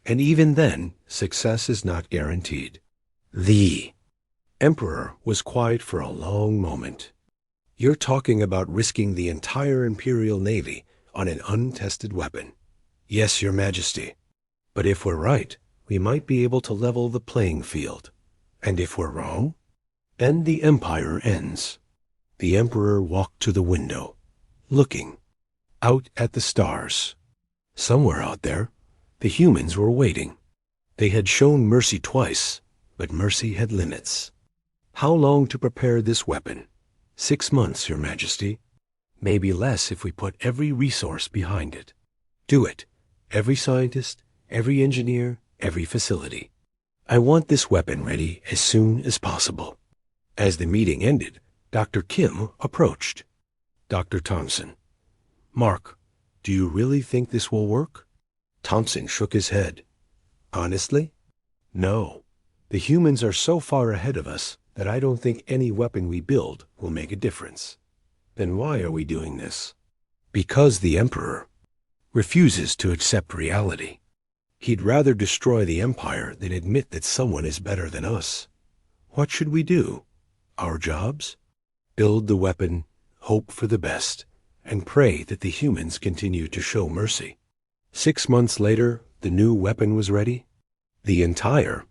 Speaker 1: And even then, success is not guaranteed. The Emperor was quiet for a long moment. You're talking about risking the entire Imperial Navy on an untested weapon. Yes, Your Majesty. But if we're right, we might be able to level the playing field. And if we're wrong, then the Empire ends. The Emperor walked to the window, looking out at the stars. Somewhere out there, the humans were waiting. They had shown mercy twice, but mercy had limits. How long to prepare this weapon? 6 months, Your Majesty. Maybe less if we put every resource behind it. Do it. Every scientist, every engineer, every facility. I want this weapon ready as soon as possible. As the meeting ended, Dr. Kim approached. Dr. Thompson. Mark, do you really think this will work? Thompson shook his head. Honestly? No. The humans are so far ahead of us that I don't think any weapon we build will make a difference. Then why are we doing this? Because the Emperor refuses to accept reality. He'd rather destroy the Empire than admit that someone is better than us. What should we do? Our jobs? Build the weapon, hope for the best, and pray that the humans continue to show mercy. 6 months later, the new weapon was ready. The entire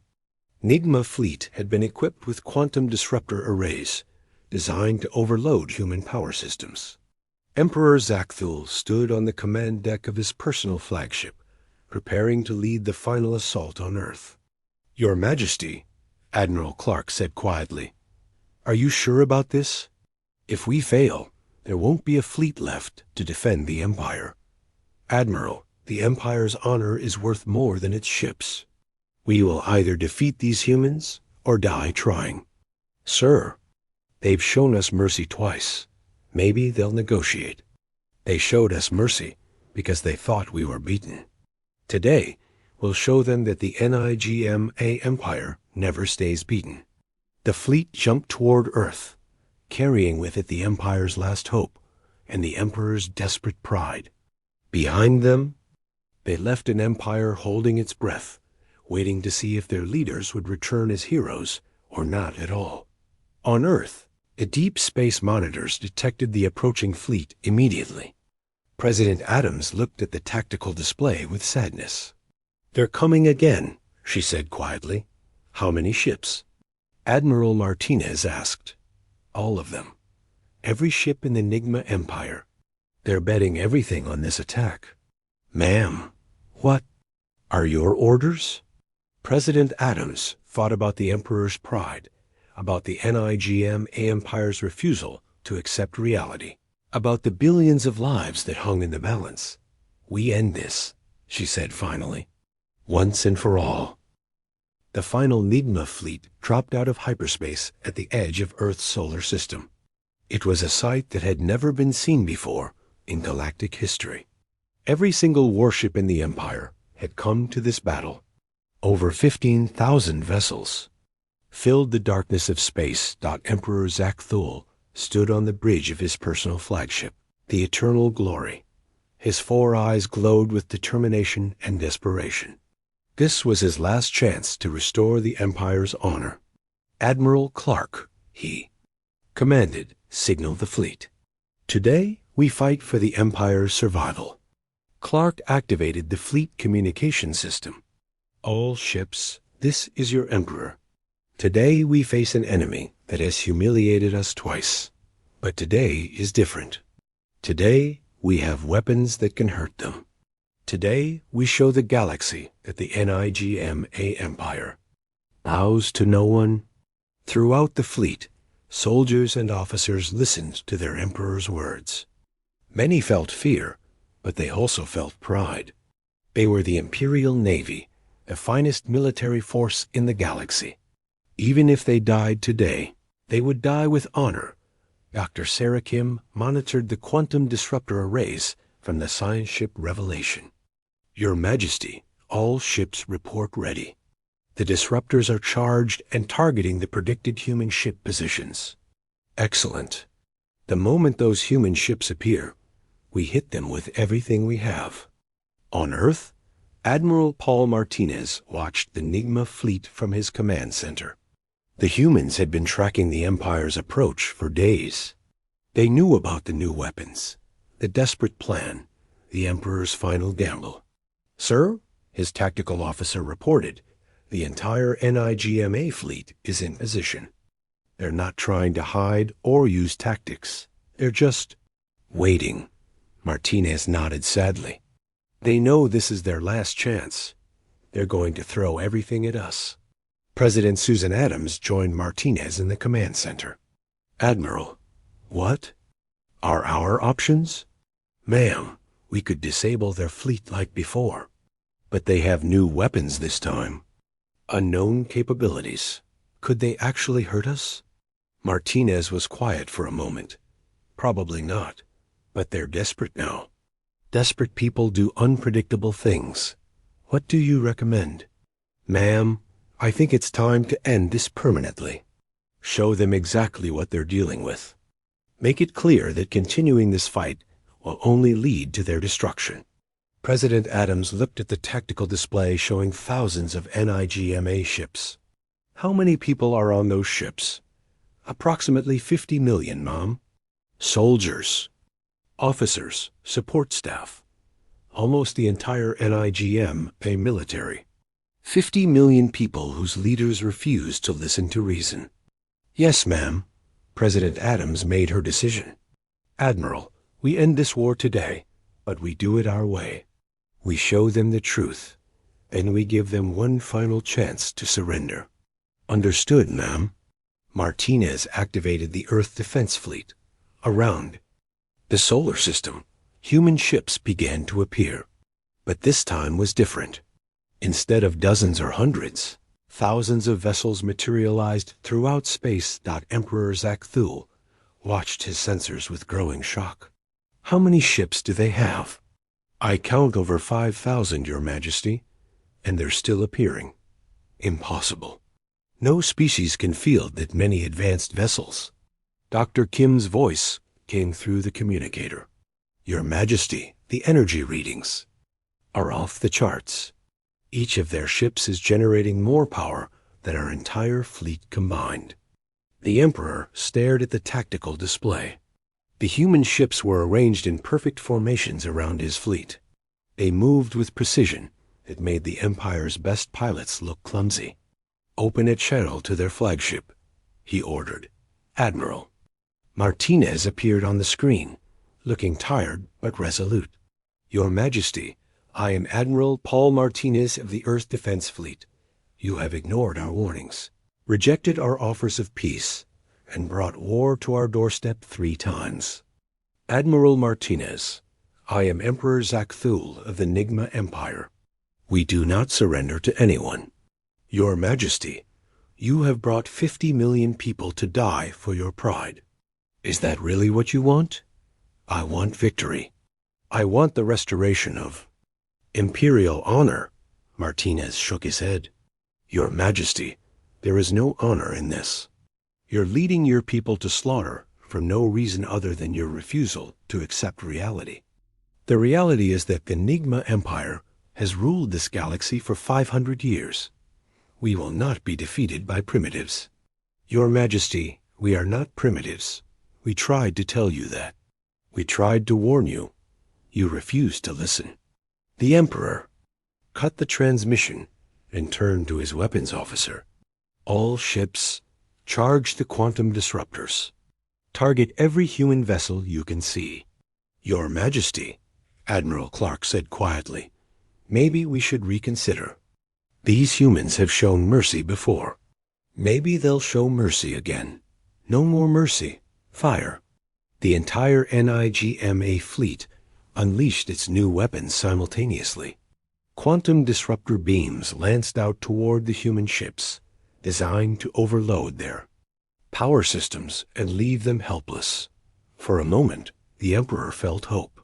Speaker 1: NIGMA fleet had been equipped with quantum disruptor arrays, designed to overload human power systems. Emperor Zakthul stood on the command deck of his personal flagship, preparing to lead the final assault on Earth. Your Majesty, Admiral Clark said quietly, are you sure about this? If we fail, there won't be a fleet left to defend the Empire. Admiral, the Empire's honor is worth more than its ships. We will either defeat these humans or die trying. Sir, they've shown us mercy twice. Maybe they'll negotiate. They showed us mercy because they thought we were beaten. Today, we'll show them that the NIGMA Empire never stays beaten. The fleet jumped toward Earth, carrying with it the Empire's last hope and the Emperor's desperate pride. Behind them, they left an empire holding its breath, waiting to see if their leaders would return as heroes or not at all. On Earth, deep space monitors detected the approaching fleet immediately. President Adams looked at the tactical display with sadness. They're coming again, she said quietly. How many ships? Admiral Martinez asked. All of them. Every ship in the NIGMA Empire. They're betting everything on this attack. Ma'am, what are your orders? President Adams thought about the Emperor's pride, about the NIGMA Empire's refusal to accept reality, about the billions of lives that hung in the balance. We end this, she said finally, once and for all. The final NIGMA fleet dropped out of hyperspace at the edge of Earth's solar system. It was a sight that had never been seen before in galactic history. Every single warship in the Empire had come to this battle. Over 15,000 vessels filled the darkness of space. Emperor Zakthul stood on the bridge of his personal flagship, the Eternal Glory. His 4 eyes glowed with determination and desperation. This was his last chance to restore the Empire's honor. Admiral Clark, he commanded, signal the fleet. Today, we fight for the Empire's survival. Clark activated the fleet communication system. All ships, this is your Emperor. Today we face an enemy that has humiliated us twice. But today is different. Today we have weapons that can hurt them. Today we show the galaxy that the NIGMA Empire bows to no one. Throughout the fleet, soldiers and officers listened to their Emperor's words. Many felt fear, but they also felt pride. They were the Imperial Navy, the finest military force in the galaxy. Even if they died today, they would die with honor. Dr. Sarah Kim monitored the quantum disruptor arrays from the science ship Revelation. Your Majesty, all ships report ready. The disruptors are charged and targeting the predicted human ship positions. Excellent. The moment those human ships appear, we hit them with everything we have. On Earth, Admiral Paul Martinez watched the NIGMA fleet from his command center. The humans had been tracking the Empire's approach for days. They knew about the new weapons, the desperate plan, the Emperor's final gamble. Sir, his tactical officer reported, the entire NIGMA fleet is in position. They're not trying to hide or use tactics. They're just waiting. Martinez nodded sadly. They know this is their last chance. They're going to throw everything at us. President Susan Adams joined Martinez in the command center. Admiral, What are our options? Ma'am, we could disable their fleet like before, but they have new weapons this time. Unknown capabilities. Could they actually hurt us? Martinez was quiet for a moment. Probably not, but they're desperate now. Desperate people do unpredictable things. What do you recommend? Ma'am, I think it's time to end this permanently. Show them exactly what they're dealing with. Make it clear that continuing this fight will only lead to their destruction. President Adams looked at the tactical display showing thousands of NIGMA ships. How many people are on those ships? Approximately 50 million, Mom. Soldiers, officers, support staff. Almost the entire NIGMA military. 50 million people whose leaders refuse to listen to reason. Yes, ma'am. President Adams made her decision. Admiral, we end this war today, but we do it our way. We show them the truth, and we give them one final chance to surrender. Understood, ma'am. Martinez activated the Earth Defense Fleet. Around the solar system, human ships began to appear. But this time was different. Instead of dozens or hundreds, thousands of vessels materialized throughout space. Emperor Zakthul watched his sensors with growing shock. How many ships do they have? I count over 5,000, Your Majesty, and they're still appearing. Impossible. No species can field that many advanced vessels. Dr. Kim's voice came through the communicator. Your Majesty, the energy readings are off the charts. Each of their ships is generating more power than our entire fleet combined. The Emperor stared at the tactical display. The human ships were arranged in perfect formations around his fleet. They moved with precision that made the Empire's best pilots look clumsy. Open a channel to their flagship, he ordered. Admiral. Martinez appeared on the screen, looking tired but resolute. Your Majesty, I am Admiral Paul Martinez of the Earth Defense Fleet. You have ignored our warnings, rejected our offers of peace, and brought war to our doorstep 3 times. Admiral Martinez, I am Emperor Zakthul of the NIGMA Empire. We do not surrender to anyone. Your Majesty, you have brought 50 million people to die for your pride. Is that really what you want? I want victory. I want the restoration of imperial honor. Martinez shook his head. Your Majesty, there is no honor in this. You're leading your people to slaughter for no reason other than your refusal to accept reality. The reality is that the NIGMA Empire has ruled this galaxy for 500 years. We will not be defeated by primitives. Your Majesty, we are not primitives. We tried to tell you that. We tried to warn you. You refused to listen. The Emperor cut the transmission and turned to his weapons officer. All ships, charge the quantum disruptors. Target every human vessel you can see. Your Majesty, Admiral Clark said quietly, maybe we should reconsider. These humans have shown mercy before. Maybe they'll show mercy again. No more mercy. Fire. The entire NIGMA fleet unleashed its new weapons simultaneously. Quantum disruptor beams lanced out toward the human ships, designed to overload their power systems and leave them helpless. For a moment, the Emperor felt hope.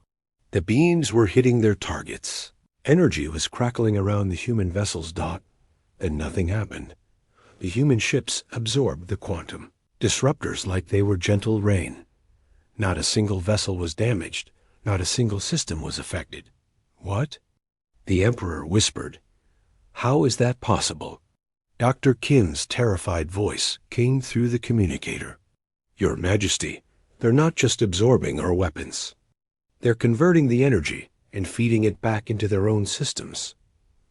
Speaker 1: The beams were hitting their targets. Energy was crackling around the human vessels. And nothing happened. The human ships absorbed the quantum disruptors like they were gentle rain. Not a single vessel was damaged. Not a single system was affected. What? The Emperor whispered. How is that possible? Dr. Kim's terrified voice came through the communicator. Your Majesty, they're not just absorbing our weapons. They're converting the energy and feeding it back into their own systems.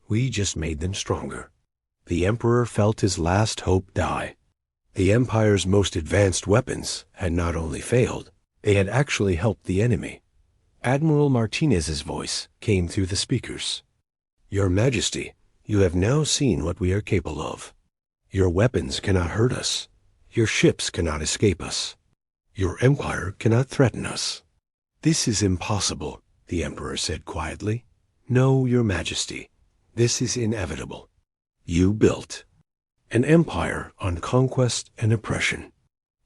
Speaker 1: We just made them stronger. The Emperor felt his last hope die. The Empire's most advanced weapons had not only failed, they had actually helped the enemy. Admiral Martinez's voice came through the speakers. Your Majesty, you have now seen what we are capable of. Your weapons cannot hurt us. Your ships cannot escape us. Your empire cannot threaten us. This is impossible, the emperor said quietly. No, your majesty, this is inevitable. You built an empire on conquest and oppression.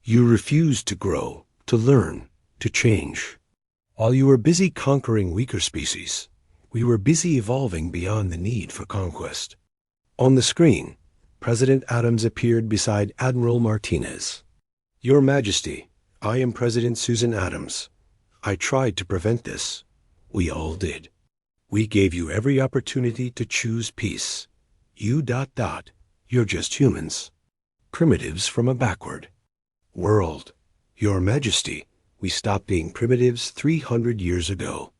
Speaker 1: You refused to grow, to learn, to change. While you were busy conquering weaker species, we were busy evolving beyond the need for conquest. On the screen, President Adams appeared beside Admiral Martinez. Your Majesty, I am President Susan Adams. I tried to prevent this. We all did. We gave you every opportunity to choose peace. You're just humans. Primitives from a backward world. Your Majesty, we stopped being primitives 300 years ago.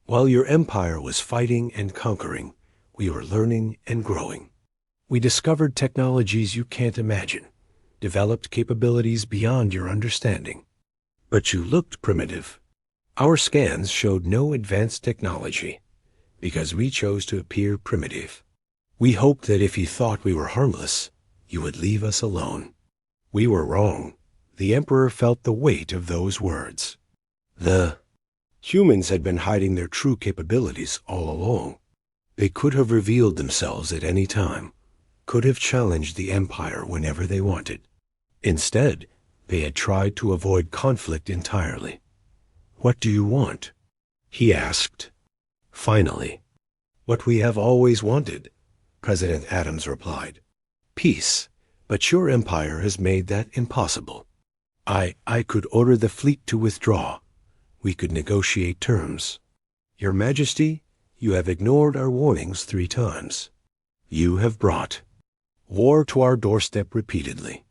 Speaker 1: While your empire was fighting and conquering, we were learning and growing. We discovered technologies you can't imagine, developed capabilities beyond your understanding. But you looked primitive. Our scans showed no advanced technology, because we chose to appear primitive. We hoped that if you thought we were harmless, you would leave us alone. We were wrong. The emperor felt the weight of those words. The humans had been hiding their true capabilities all along. They could have revealed themselves at any time, could have challenged the empire whenever they wanted. Instead, they had tried to avoid conflict entirely. What do you want? He asked. Finally. What we have always wanted, President Adams replied. Peace, but your empire has made that impossible. I could order the fleet to withdraw. We could negotiate terms. Your Majesty, you have ignored our warnings 3 times. You have brought war to our doorstep repeatedly.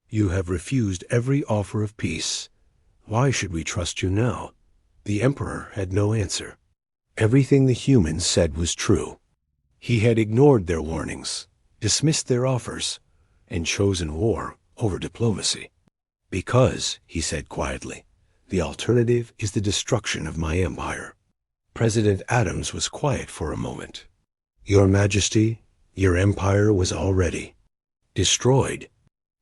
Speaker 1: You have refused every offer of peace. Why should we trust you now? The emperor had no answer. Everything the humans said was true. He had ignored their warnings, dismissed their offers, and chosen war over diplomacy. Because, he said quietly, the alternative is the destruction of my empire. President Adams was quiet for a moment. Your Majesty, your empire was already destroyed.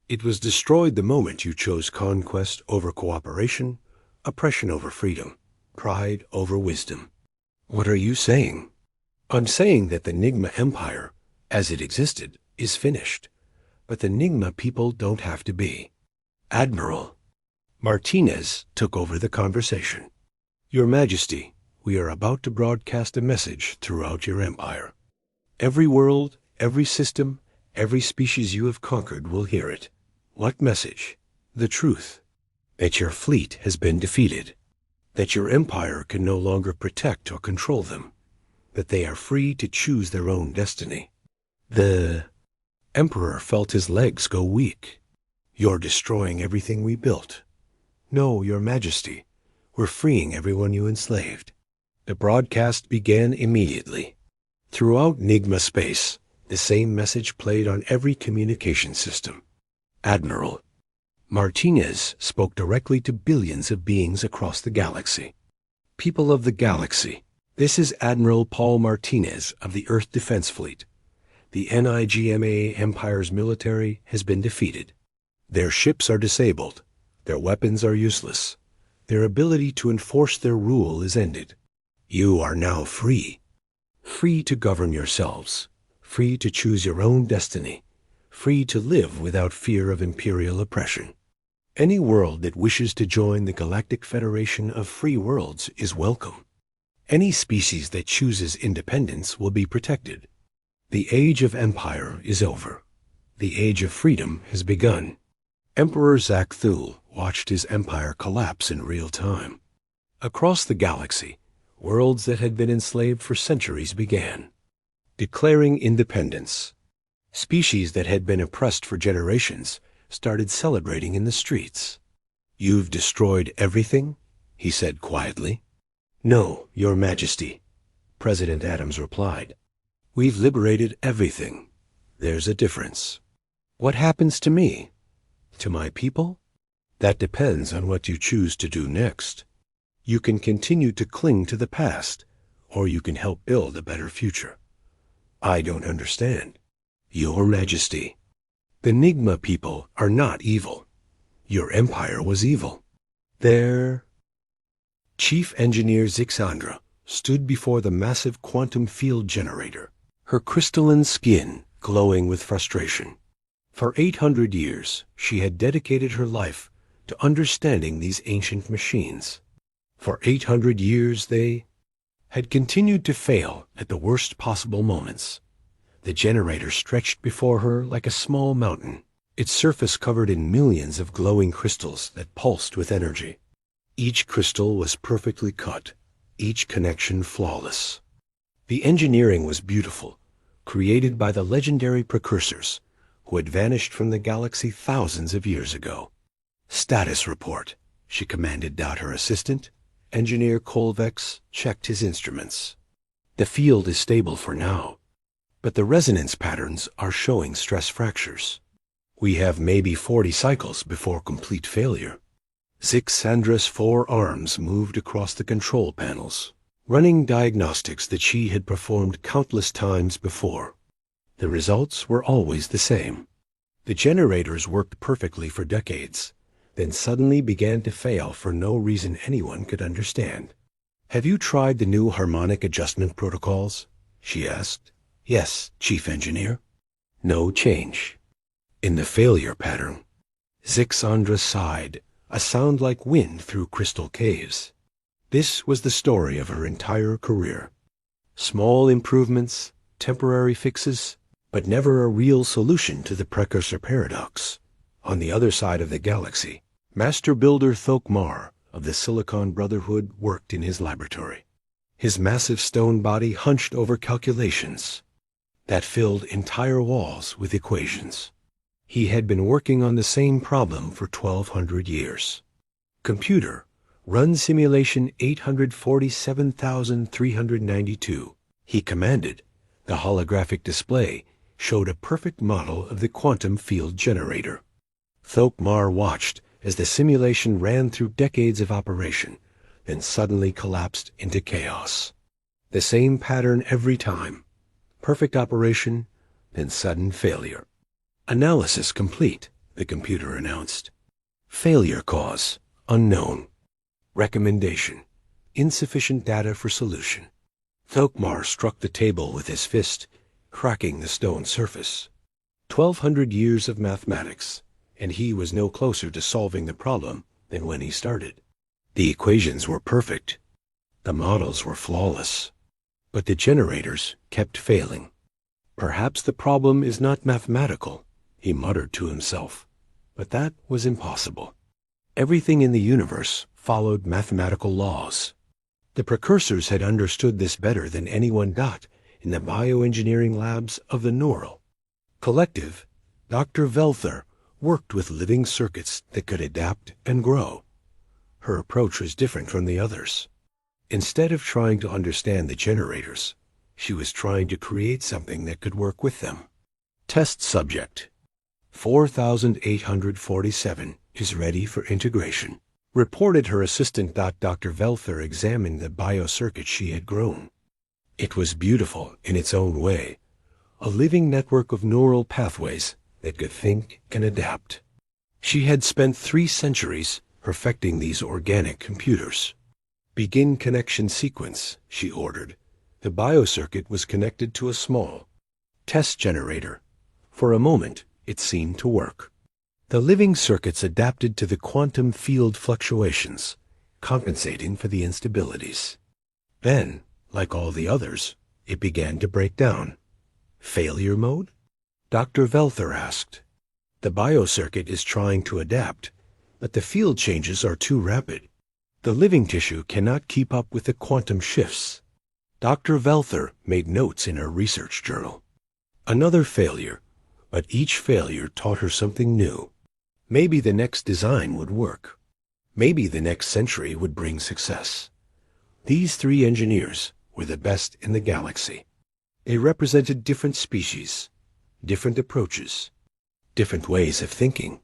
Speaker 1: It was destroyed the moment you chose conquest over cooperation, oppression over freedom, pride over wisdom. What are you saying? I'm saying that the NIGMA Empire, as it existed, is finished. But the NIGMA people don't have to be. Admiral Martinez took over the conversation. Your Majesty, we are about to broadcast a message throughout your empire. Every world, every system, every species you have conquered will hear it. What message? The truth. That your fleet has been defeated. That your empire can no longer protect or control them. That they are free to choose their own destiny. The emperor felt his legs go weak. You're destroying everything we built. No, your Majesty, we're freeing everyone you enslaved. The broadcast began immediately. Throughout NIGMA space, the same message played on every communication system. Admiral Martinez spoke directly to billions of beings across the galaxy. People of the galaxy, this is Admiral Paul Martinez of the Earth Defense Fleet. The NIGMA Empire's military has been defeated. Their ships are disabled. Their weapons are useless. Their ability to enforce their rule is ended. You are now free. Free to govern yourselves. Free to choose your own destiny. Free to live without fear of imperial oppression. Any world that wishes to join the Galactic Federation of Free Worlds is welcome. Any species that chooses independence will be protected. The age of empire is over. The age of freedom has begun. Emperor Zak Thul watched his empire collapse in real time. Across the galaxy, worlds that had been enslaved for centuries began, declaring independence. Species that had been oppressed for generations started celebrating in the streets. You've destroyed everything? He said quietly. No, Your Majesty, President Adams replied. We've liberated everything. There's a difference. What happens to me? To my people? That depends on what you choose to do next. You can continue to cling to the past, or you can help build a better future. I don't understand. Your Majesty, the NIGMA people are not evil. Your empire was evil. There, Chief Engineer Zixandra stood before the massive quantum field generator, her crystalline skin glowing with frustration. For 800 years, she had dedicated her life to understanding these ancient machines. For 800 years, they had continued to fail at the worst possible moments. The generator stretched before her like a small mountain, its surface covered in millions of glowing crystals that pulsed with energy. Each crystal was perfectly cut, each connection flawless. The engineering was beautiful, created by the legendary precursors who had vanished from the galaxy thousands of years ago. "Status report," she commanded her assistant. Engineer Colvex checked his instruments. "The field is stable for now, but the resonance patterns are showing stress fractures. We have maybe 40 cycles before complete failure." Zixandra's 4 arms moved across the control panels, running diagnostics that she had performed countless times before. The results were always the same. The generators worked perfectly for decades, then suddenly began to fail for no reason anyone could understand. "Have you tried the new harmonic adjustment protocols?" she asked. "Yes, Chief Engineer." "No change." In the failure pattern, Zixandra sighed, a sound like wind through crystal caves. This was the story of her entire career. Small improvements, temporary fixes, but never a real solution to the precursor paradox. On the other side of the galaxy, Master Builder Thokmar of the Silicon Brotherhood worked in his laboratory. His massive stone body hunched over calculations that filled entire walls with equations. He had been working on the same problem for 1,200 years. "Computer, run simulation 847,392, he commanded. The holographic display showed a perfect model of the quantum field generator. Thokmar watched as the simulation ran through decades of operation, then suddenly collapsed into chaos. The same pattern every time. Perfect operation, then sudden failure. "Analysis complete," the computer announced. "Failure cause unknown. Recommendation: insufficient data for solution." Thokmar struck the table with his fist, cracking the stone surface. 1,200 years of mathematics, and he was no closer to solving the problem than when he started. The equations were perfect. The models were flawless. But the generators kept failing. "Perhaps the problem is not mathematical," he muttered to himself. But that was impossible. Everything in the universe followed mathematical laws. The precursors had understood this better than anyone got in the bioengineering labs of the Neural Collective. Dr. Velther worked with living circuits that could adapt and grow. Her approach was different from the others. Instead of trying to understand the generators, she was trying to create something that could work with them. Test subject 4847 is ready for integration, reported her assistant. Dr. Velther examined the biocircuit she had grown. It was beautiful in its own way, a living network of neural pathways that could think and adapt. She had spent 3 centuries perfecting these organic computers. "Begin connection sequence," she ordered. The biocircuit was connected to a small test generator. For a moment, it seemed to work. The living circuits adapted to the quantum field fluctuations, compensating for the instabilities. Then, like all the others, it began to break down. "Failure mode?" Dr. Velther asked. "The biocircuit is trying to adapt, but the field changes are too rapid. The living tissue cannot keep up with the quantum shifts." Dr. Velther made notes in her research journal. Another failure, but each failure taught her something new. Maybe the next design would work. Maybe the next century would bring success. These 3 engineers were the best in the galaxy. They represented different species, different approaches, different ways of thinking,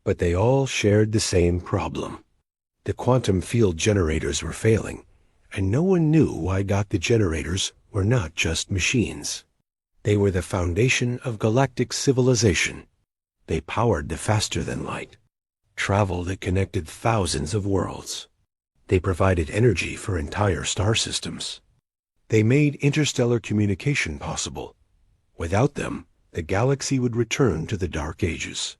Speaker 1: but they all shared the same problem. The quantum field generators were failing, and no one knew why. The generators were not just machines. They were the foundation of galactic civilization. They powered the faster-than-light, travel that connected thousands of worlds. They provided energy for entire star systems. They made interstellar communication possible. Without them, the galaxy would return to the Dark Ages.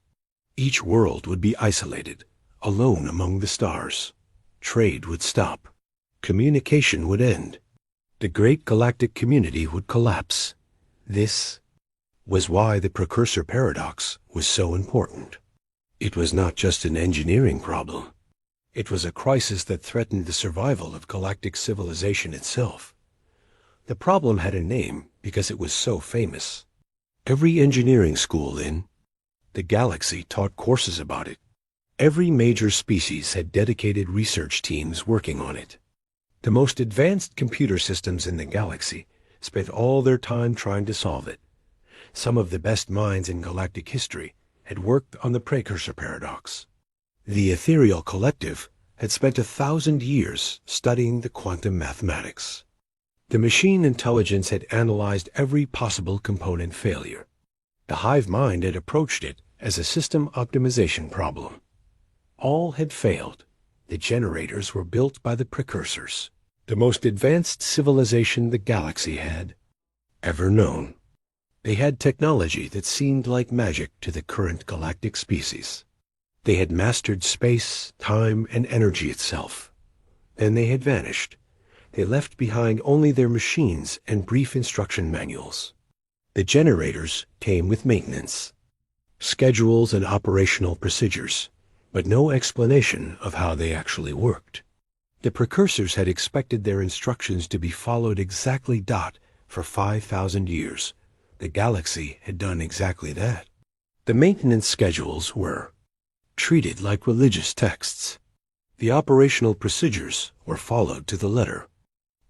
Speaker 1: Each world would be isolated, alone among the stars. Trade would stop. Communication would end. The great galactic community would collapse. This was why the precursor paradox was so important. It was not just an engineering problem. It was a crisis that threatened the survival of galactic civilization itself. The problem had a name because it was so famous. Every engineering school in the galaxy taught courses about it. Every major species had dedicated research teams working on it. The most advanced computer systems in the galaxy spent all their time trying to solve it. Some of the best minds in galactic history had worked on the precursor paradox. The ethereal collective had spent 1,000 years studying the quantum mathematics. The machine intelligence had analyzed every possible component failure. The hive mind had approached it as a system optimization problem. All had failed. The generators were built by the precursors, the most advanced civilization the galaxy had ever known. They had technology that seemed like magic to the current galactic species. They had mastered space, time, and energy itself. Then they had vanished. They left behind only their machines and brief instruction manuals. The generators came with maintenance, schedules and operational procedures, but no explanation of how they actually worked. The precursors had expected their instructions to be followed exactly for 5,000 years. The galaxy had done exactly that. The maintenance schedules were treated like religious texts. The operational procedures were followed to the letter.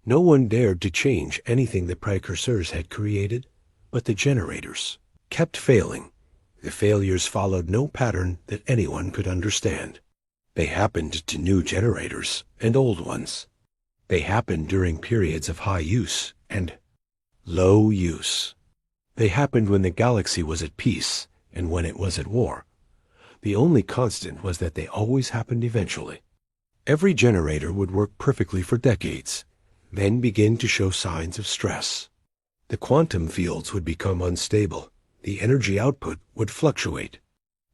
Speaker 1: No one dared to change anything the precursors had created, but the generators kept failing. The failures followed no pattern that anyone could understand. They happened to new generators and old ones. They happened during periods of high use and low use. They happened when the galaxy was at peace and when it was at war. The only constant was that they always happened eventually. Every generator would work perfectly for decades, then begin to show signs of stress. The quantum fields would become unstable. The energy output would fluctuate.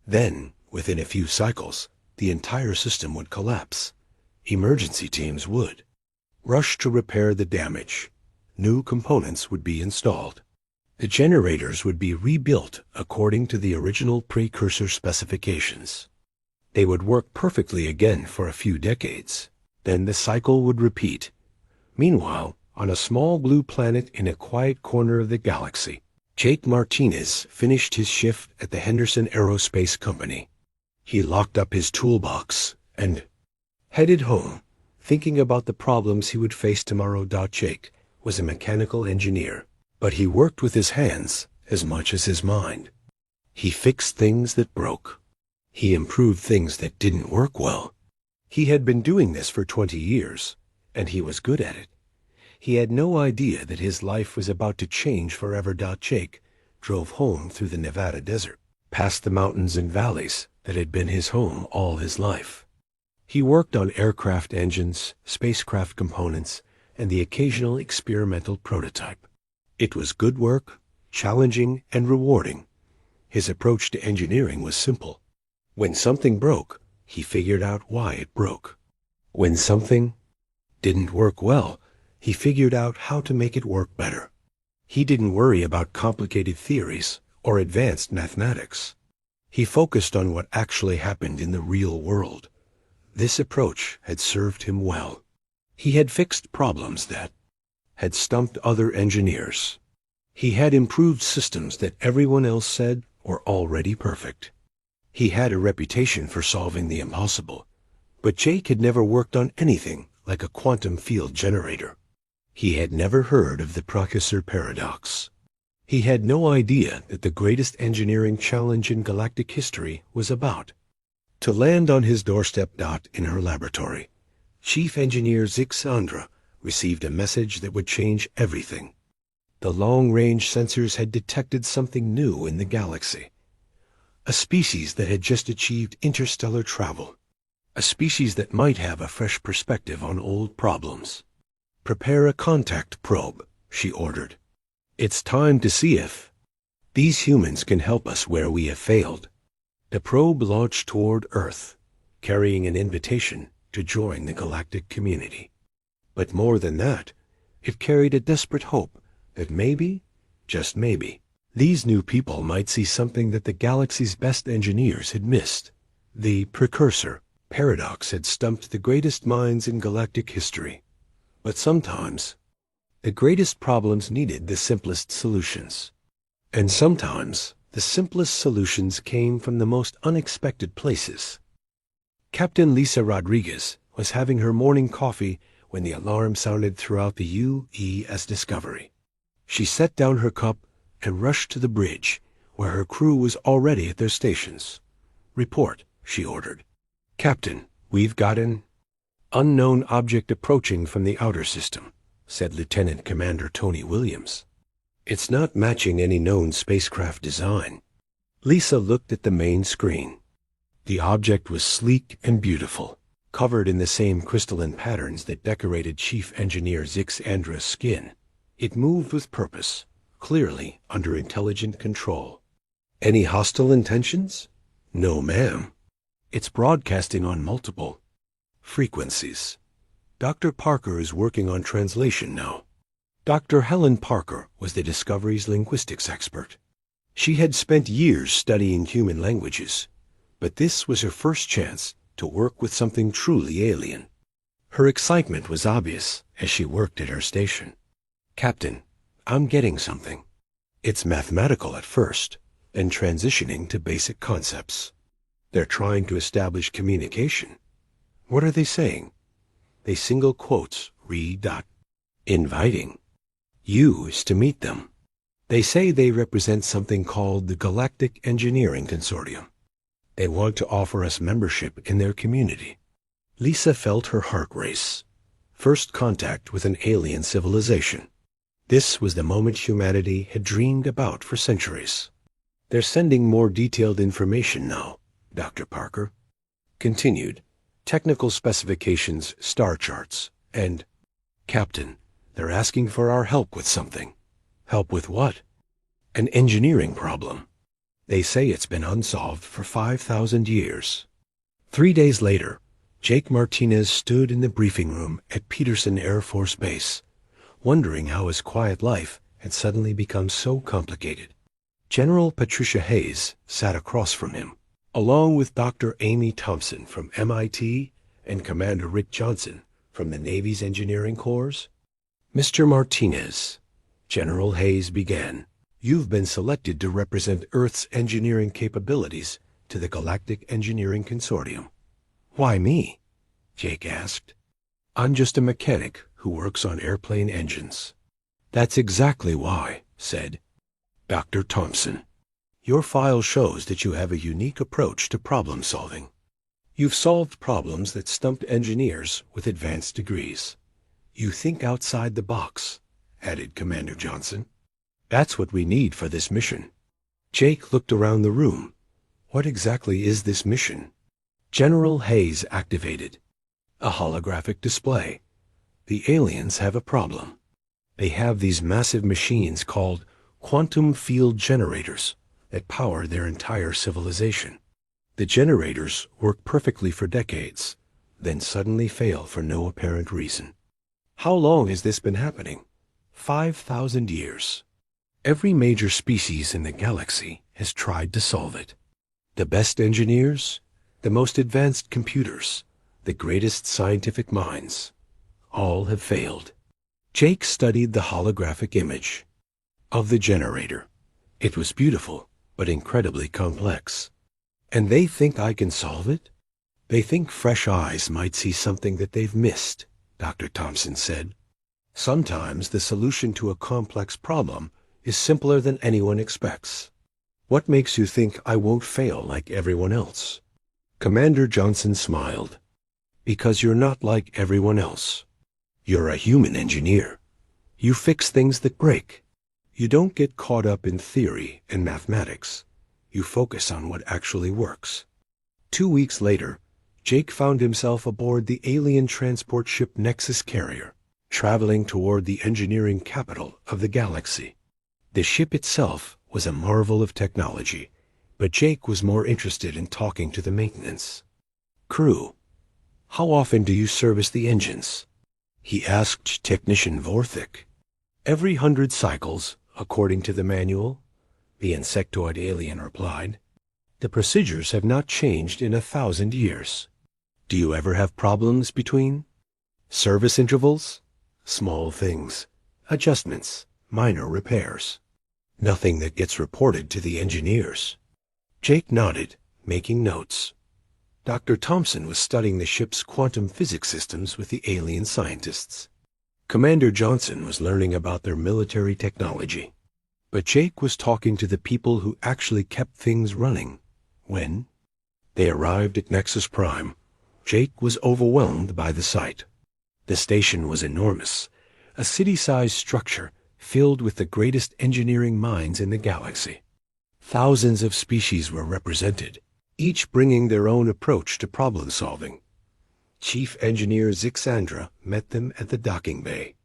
Speaker 1: Then, within a few cycles, the entire system would collapse. Emergency teams would rush to repair the damage. New components would be installed. The generators would be rebuilt according to the original precursor specifications. They would work perfectly again for a few decades. Then the cycle would repeat. Meanwhile, on a small blue planet in a quiet corner of the galaxy, Jake Martinez finished his shift at the Henderson Aerospace Company. He locked up his toolbox and headed home, thinking about the problems he would face tomorrow. Jake was a mechanical engineer, but he worked with his hands as much as his mind. He fixed things that broke. He improved things that didn't work well. He had been doing this for 20 years, and he was good at it. He had no idea that his life was about to change forever. Jake drove home through the Nevada desert, past the mountains and valleys that had been his home all his life. He worked on aircraft engines, spacecraft components, and the occasional experimental prototype. It was good work, challenging, and rewarding. His approach to engineering was simple. When something broke, he figured out why it broke. When something didn't work well, he figured out how to make it work better. He didn't worry about complicated theories or advanced mathematics. He focused on what actually happened in the real world. This approach had served him well. He had fixed problems that had stumped other engineers. He had improved systems that everyone else said were already perfect. He had a reputation for solving the impossible, but Jake had never worked on anything like a quantum field generator. He had never heard of the precursor paradox. He had no idea that the greatest engineering challenge in galactic history was about to land on his doorstep. In her laboratory, Chief Engineer Zixandra received a message that would change everything. The long-range sensors had detected something new in the galaxy. A species that had just achieved interstellar travel. A species that might have a fresh perspective on old problems. "Prepare a contact probe," she ordered. "It's time to see if these humans can help us where we have failed." The probe launched toward Earth, carrying an invitation to join the galactic community. But more than that, it carried a desperate hope that maybe, just maybe, these new people might see something that the galaxy's best engineers had missed. The precursor paradox had stumped the greatest minds in galactic history. But sometimes, the greatest problems needed the simplest solutions. And sometimes, the simplest solutions came from the most unexpected places. Captain Lisa Rodriguez was having her morning coffee when the alarm sounded throughout the UES Discovery. She set down her cup and rushed to the bridge, where her crew was already at their stations. "Report," she ordered. "Captain, we've got an unknown object approaching from the outer system," said Lieutenant Commander Tony Williams. "It's not matching any known spacecraft design." Lisa looked at the main screen. The object was sleek and beautiful, covered in the same crystalline patterns that decorated Chief Engineer Zix Andra's skin. It moved with purpose, clearly under intelligent control. "Any hostile intentions?" "No, ma'am. It's broadcasting on multiple frequencies. Dr. Parker is working on translation now." Dr. Helen Parker was the Discovery's linguistics expert. She had spent years studying human languages, but this was her first chance to work with something truly alien. Her excitement was obvious as she worked at her station. "Captain, I'm getting something. It's mathematical at first, and transitioning to basic concepts. They're trying to establish communication." "What are they saying?" They single quotes read. "Inviting you is to meet them. They say they represent something called the Galactic Engineering Consortium. They want to offer us membership in their community." Lisa felt her heart race. First contact with an alien civilization. This was the moment humanity had dreamed about for centuries. "They're sending more detailed information now," Dr. Parker continued. "Technical specifications, star charts, and, Captain, they're asking for our help with something." "Help with what?" "An engineering problem. They say it's been unsolved for 5,000 years. 3 days later, Jake Martinez stood in the briefing room at Peterson Air Force Base, wondering how his quiet life had suddenly become so complicated. General Patricia Hayes sat across from him, along with Dr. Amy Thompson from MIT and Commander Rick Johnson from the Navy's Engineering Corps. "Mr. Martinez," General Hayes began, "you've been selected to represent Earth's engineering capabilities to the Galactic Engineering Consortium." "Why me?" Jake asked. "I'm just a mechanic who works on airplane engines." "That's exactly why," said Dr. Thompson. "Your file shows that you have a unique approach to problem solving. You've solved problems that stumped engineers with advanced degrees. You think outside the box," added Commander Johnson. "That's what we need for this mission." Jake looked around the room. What exactly is this mission? General Hayes activated a holographic display. The aliens have a problem. They have these massive machines called quantum field generators that power their entire civilization. The generators work perfectly for decades, then suddenly fail for no apparent reason. How long has this been happening? 5,000 years. Every major species in the galaxy has tried to solve it. The best engineers, the most advanced computers, the greatest scientific minds, all have failed. Jake studied the holographic image of the generator. It was beautiful, but incredibly complex. "And they think I can solve it?" "They think fresh eyes might see something that they've missed," Dr. Thompson said. "Sometimes the solution to a complex problem is simpler than anyone expects." "What makes you think I won't fail like everyone else?" Commander Johnson smiled. "Because you're not like everyone else. You're a human engineer. You fix things that break. You don't get caught up in theory and mathematics. You focus on what actually works. 2 weeks later, Jake found himself aboard the alien transport ship Nexus Carrier, traveling toward the engineering capital of the galaxy. The ship itself was a marvel of technology, but Jake was more interested in talking to the maintenance crew. "How often do you service the engines?" he asked Technician Vorthik. "Every 100 cycles, according to the manual," the insectoid alien replied. "The procedures have not changed in 1,000 years. Do you ever have problems between service intervals?" "Small things, adjustments, minor repairs. Nothing that gets reported to the engineers." Jake nodded, making notes. Dr. Thompson was studying the ship's quantum physics systems with the alien scientists. Commander Johnson was learning about their military technology. But Jake was talking to the people who actually kept things running. When they arrived at Nexus Prime, Jake was overwhelmed by the sight. The station was enormous, a city-sized structure filled with the greatest engineering minds in the galaxy. Thousands of species were represented, each bringing their own approach to problem-solving. Chief Engineer Zixandra met them at the docking bay.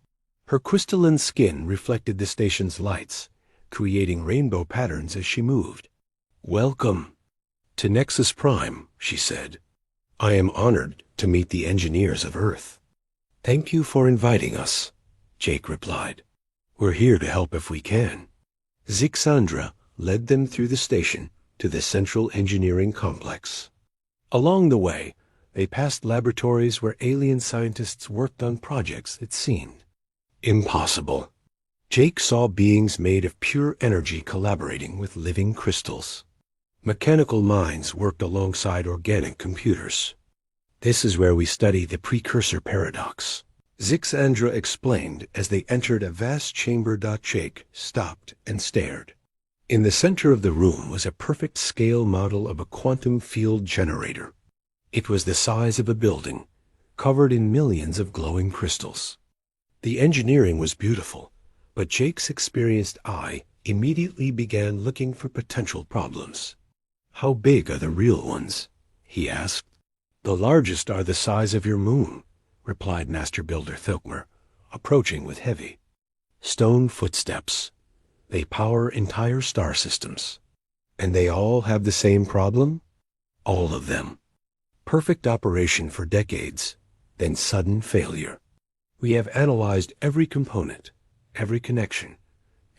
Speaker 1: Her crystalline skin reflected the station's lights, creating rainbow patterns as she moved. "Welcome to Nexus Prime," she said. "I am honored to meet the engineers of Earth." "Thank you for inviting us," Jake replied. "We're here to help if we can." Zixandra led them through the station to the central engineering complex. Along the way, they passed laboratories where alien scientists worked on projects that seemed impossible. Jake saw beings made of pure energy collaborating with living crystals. Mechanical minds worked alongside organic computers. "This is where we study the precursor paradox," Zixandra explained as they entered a vast chamber. Jake stopped and stared. In the center of the room was a perfect scale model of a quantum field generator. It was the size of a building, covered in millions of glowing crystals. The engineering was beautiful, but Jake's experienced eye immediately began looking for potential problems. "How big are the real ones?" he asked. "The largest are the size of your moon," replied Master Builder Thilkmer, approaching with heavy stone footsteps. "They power entire star systems." "And they all have the same problem?" "All of them. Perfect operation for decades, then sudden failure. We have analyzed every component, every connection,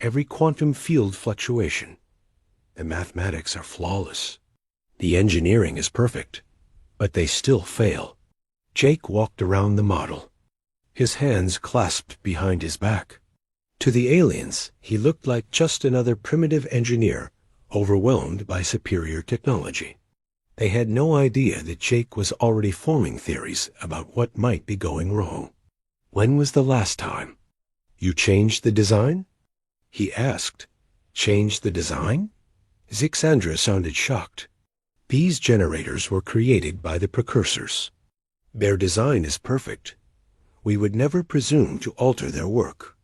Speaker 1: every quantum field fluctuation. The mathematics are flawless. The engineering is perfect, but they still fail." Jake walked around the model, his hands clasped behind his back. To the aliens, he looked like just another primitive engineer, overwhelmed by superior technology. They had no idea that Jake was already forming theories about what might be going wrong. "When was the last time you changed the design?" he asked. "Changed the design?" Zixandra sounded shocked. "These generators were created by the precursors. Their design is perfect. We would never presume to alter their work.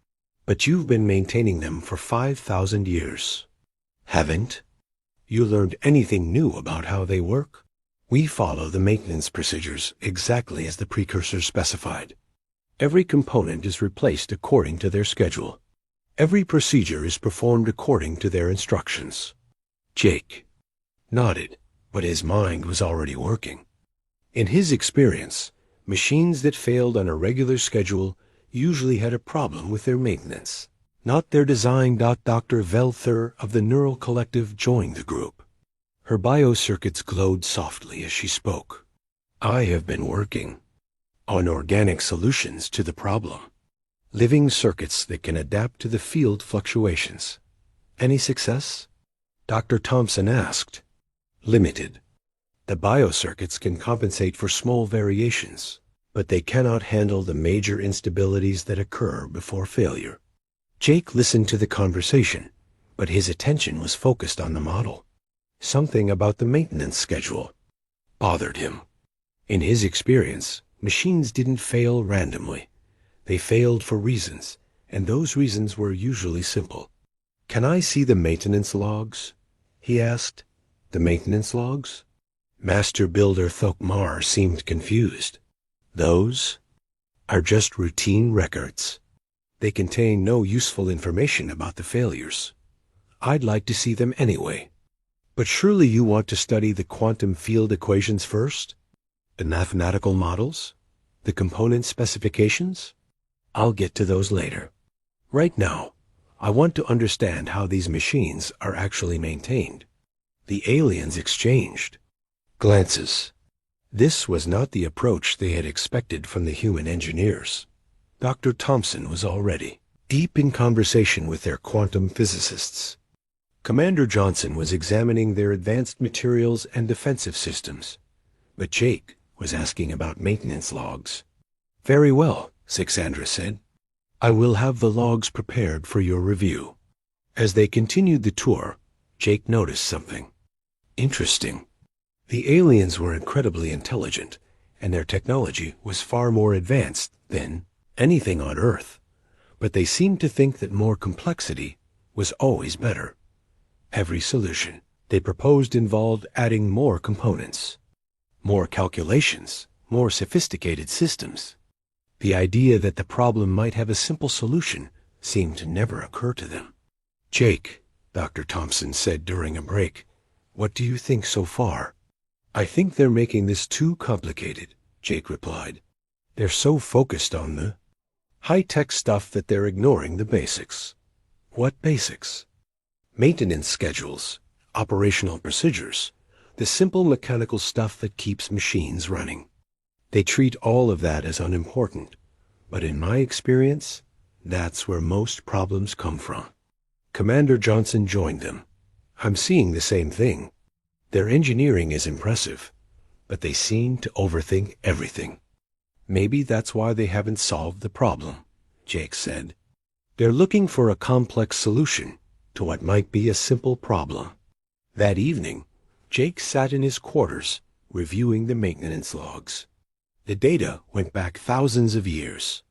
Speaker 1: But you've been maintaining them for 5,000 years. Haven't you learned anything new about how they work?" "We follow the maintenance procedures exactly as the precursors specified. Every component is replaced according to their schedule. Every procedure is performed according to their instructions." Jake nodded, but his mind was already working. In his experience, machines that failed on a regular schedule usually had a problem with their maintenance, not their design. Dr. Velther of the Neural Collective joined the group. Her biocircuits glowed softly as she spoke. "I have been working on organic solutions to the problem. Living circuits that can adapt to the field fluctuations. Any success?" Dr. Thompson asked. "Limited. The biocircuits can compensate for small variations, but they cannot handle the major instabilities that occur before failure." Jake listened to the conversation, but his attention was focused on the model. Something about the maintenance schedule bothered him. In his experience, machines didn't fail randomly. They failed for reasons, and those reasons were usually simple. "Can I see the maintenance logs?" he asked. The maintenance logs? Master Builder Thokmar seemed confused. Those are just routine records. They contain no useful information about the failures. I'd like to see them anyway. But surely you want to study the quantum field equations first? The mathematical models? The component specifications? I'll get to those later. Right now, I want to understand how these machines are actually maintained. The aliens exchanged glances. This was not the approach they had expected from the human engineers. Dr. Thompson was already deep in conversation with their quantum physicists. Commander Johnson was examining their advanced materials and defensive systems, but Jake was asking about maintenance logs. Very well, Sixandra said. I will have the logs prepared for your review. As they continued the tour, Jake noticed something interesting. The aliens were incredibly intelligent, and their technology was far more advanced than anything on Earth, but they seemed to think that more complexity was always better. Every solution they proposed involved adding more components, more calculations, more sophisticated systems. The idea that the problem might have a simple solution seemed to never occur to them. Jake, Dr. Thompson said during a break, what do you think so far? I think they're making this too complicated, Jake replied. They're so focused on the high-tech stuff that they're ignoring the basics. What basics? Maintenance schedules, operational procedures, the simple mechanical stuff that keeps machines running. They treat all of that as unimportant, but in my experience, that's where most problems come from. Commander Johnson joined them. I'm seeing the same thing. Their engineering is impressive, but they seem to overthink everything. Maybe that's why they haven't solved the problem, Jake said. They're looking for a complex solution to what might be a simple problem. That evening, Jake sat in his quarters, reviewing the maintenance logs. The data went back thousands of years,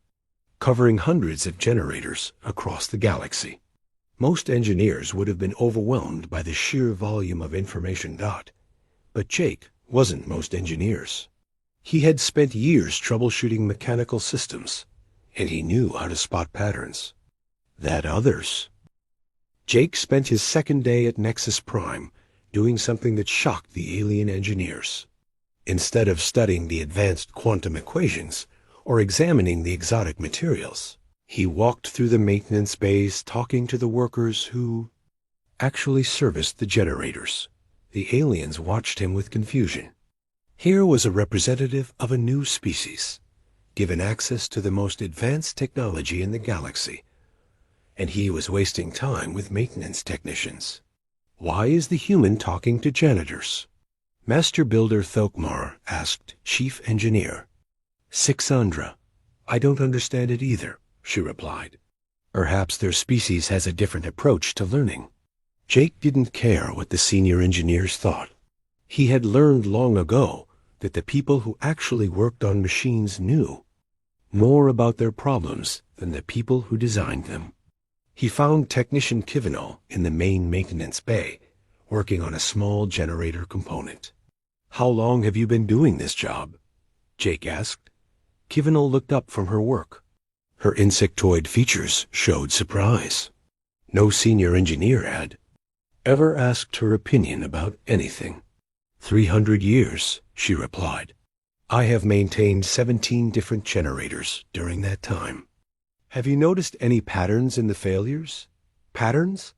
Speaker 1: covering hundreds of generators across the galaxy. Most engineers would have been overwhelmed by the sheer volume of information got, but Jake wasn't most engineers. He had spent years troubleshooting mechanical systems, and he knew how to spot patterns that others. Jake spent his second day at Nexus Prime doing something that shocked the alien engineers. Instead of studying the advanced quantum equations or examining the exotic materials, he walked through the maintenance bays talking to the workers who actually serviced the generators. The aliens watched him with confusion. Here was a representative of a new species, given access to the most advanced technology in the galaxy, and he was wasting time with maintenance technicians. Why is the human talking to janitors? Master Builder Thokmar asked Chief Engineer. Sixandra, I don't understand it either, she replied. Perhaps their species has a different approach to learning. Jake didn't care what the senior engineers thought. He had learned long ago that the people who actually worked on machines knew more about their problems than the people who designed them. He found Technician Kivinal in the main maintenance bay, working on a small generator component. How long have you been doing this job? Jake asked. Kivinal looked up from her work. Her insectoid features showed surprise. No senior engineer had ever asked her opinion about anything. 300 years, she replied. I have maintained 17 different generators during that time. Have you noticed any patterns in the failures? Patterns?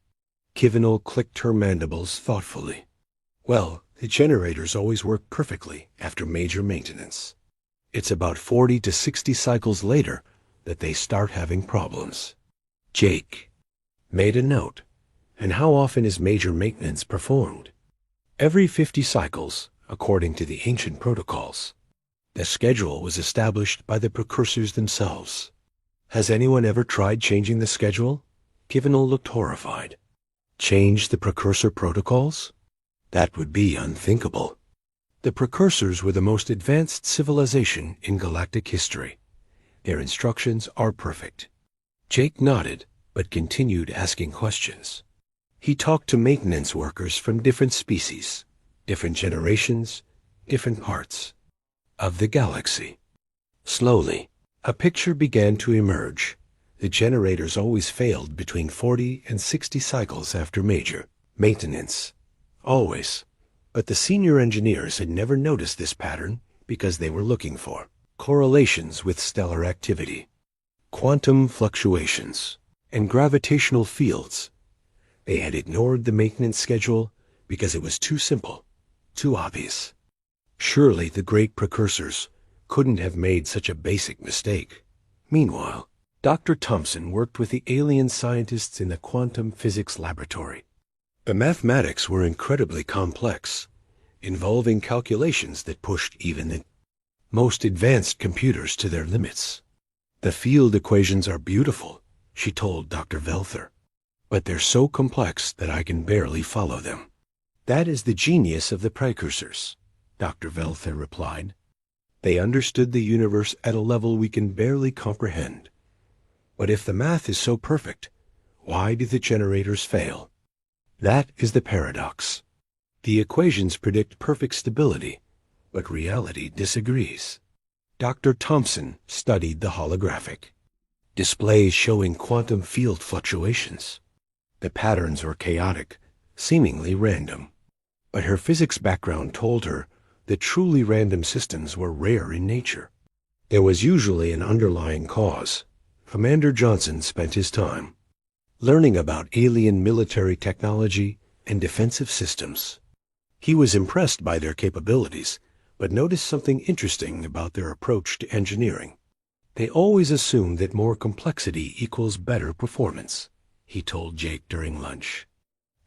Speaker 1: Kivinal clicked her mandibles thoughtfully. Well, the generators always work perfectly after major maintenance. It's about 40 to 60 cycles later that they start having problems. Jake made a note. And how often is major maintenance performed? Every 50 cycles, according to the ancient protocols. The schedule was established by the precursors themselves. Has anyone ever tried changing the schedule? Kivinal looked horrified. Change the precursor protocols? That would be unthinkable. The precursors were the most advanced civilization in galactic history. Their instructions are perfect. Jake nodded, but continued asking questions. He talked to maintenance workers from different species, different generations, different parts of the galaxy. Slowly, a picture began to emerge. The generators always failed between 40 and 60 cycles after major maintenance. Always. But the senior engineers had never noticed this pattern because they were looking for correlations with stellar activity, quantum fluctuations, and gravitational fields. They had ignored the maintenance schedule because it was too simple, too obvious. Surely the great precursors couldn't have made such a basic mistake. Meanwhile, Dr. Thompson worked with the alien scientists in the quantum physics laboratory. The mathematics were incredibly complex, involving calculations that pushed even the most advanced computers to their limits. The field equations are beautiful, she told Dr. Velther, but they're so complex that I can barely follow them. That is the genius of the precursors, Dr. Velther replied. They understood the universe at a level we can barely comprehend. But if the math is so perfect, why do the generators fail? That is the paradox. The equations predict perfect stability, but reality disagrees. Dr. Thompson studied the holographic displays showing quantum field fluctuations. The patterns were chaotic, seemingly random. But her physics background told her that truly random systems were rare in nature. There was usually an underlying cause. Commander Johnson spent his time learning about alien military technology and defensive systems. He was impressed by their capabilities, but noticed something interesting about their approach to engineering. They always assumed that more complexity equals better performance, he told Jake during lunch.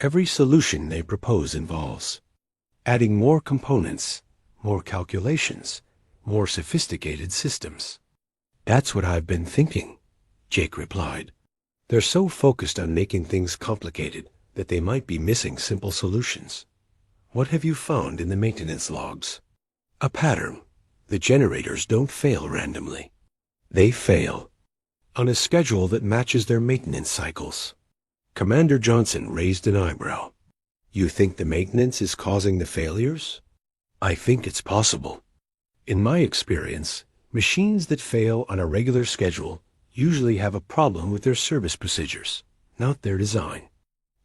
Speaker 1: Every solution they propose involves adding more components, more calculations, more sophisticated systems. That's what I've been thinking, Jake replied. They're so focused on making things complicated that they might be missing simple solutions. What have you found in the maintenance logs? A pattern. The generators don't fail randomly. They fail on a schedule that matches their maintenance cycles. Commander Johnson raised an eyebrow. You think the maintenance is causing the failures? I think it's possible. In my experience, machines that fail on a regular schedule usually have a problem with their service procedures, not their design.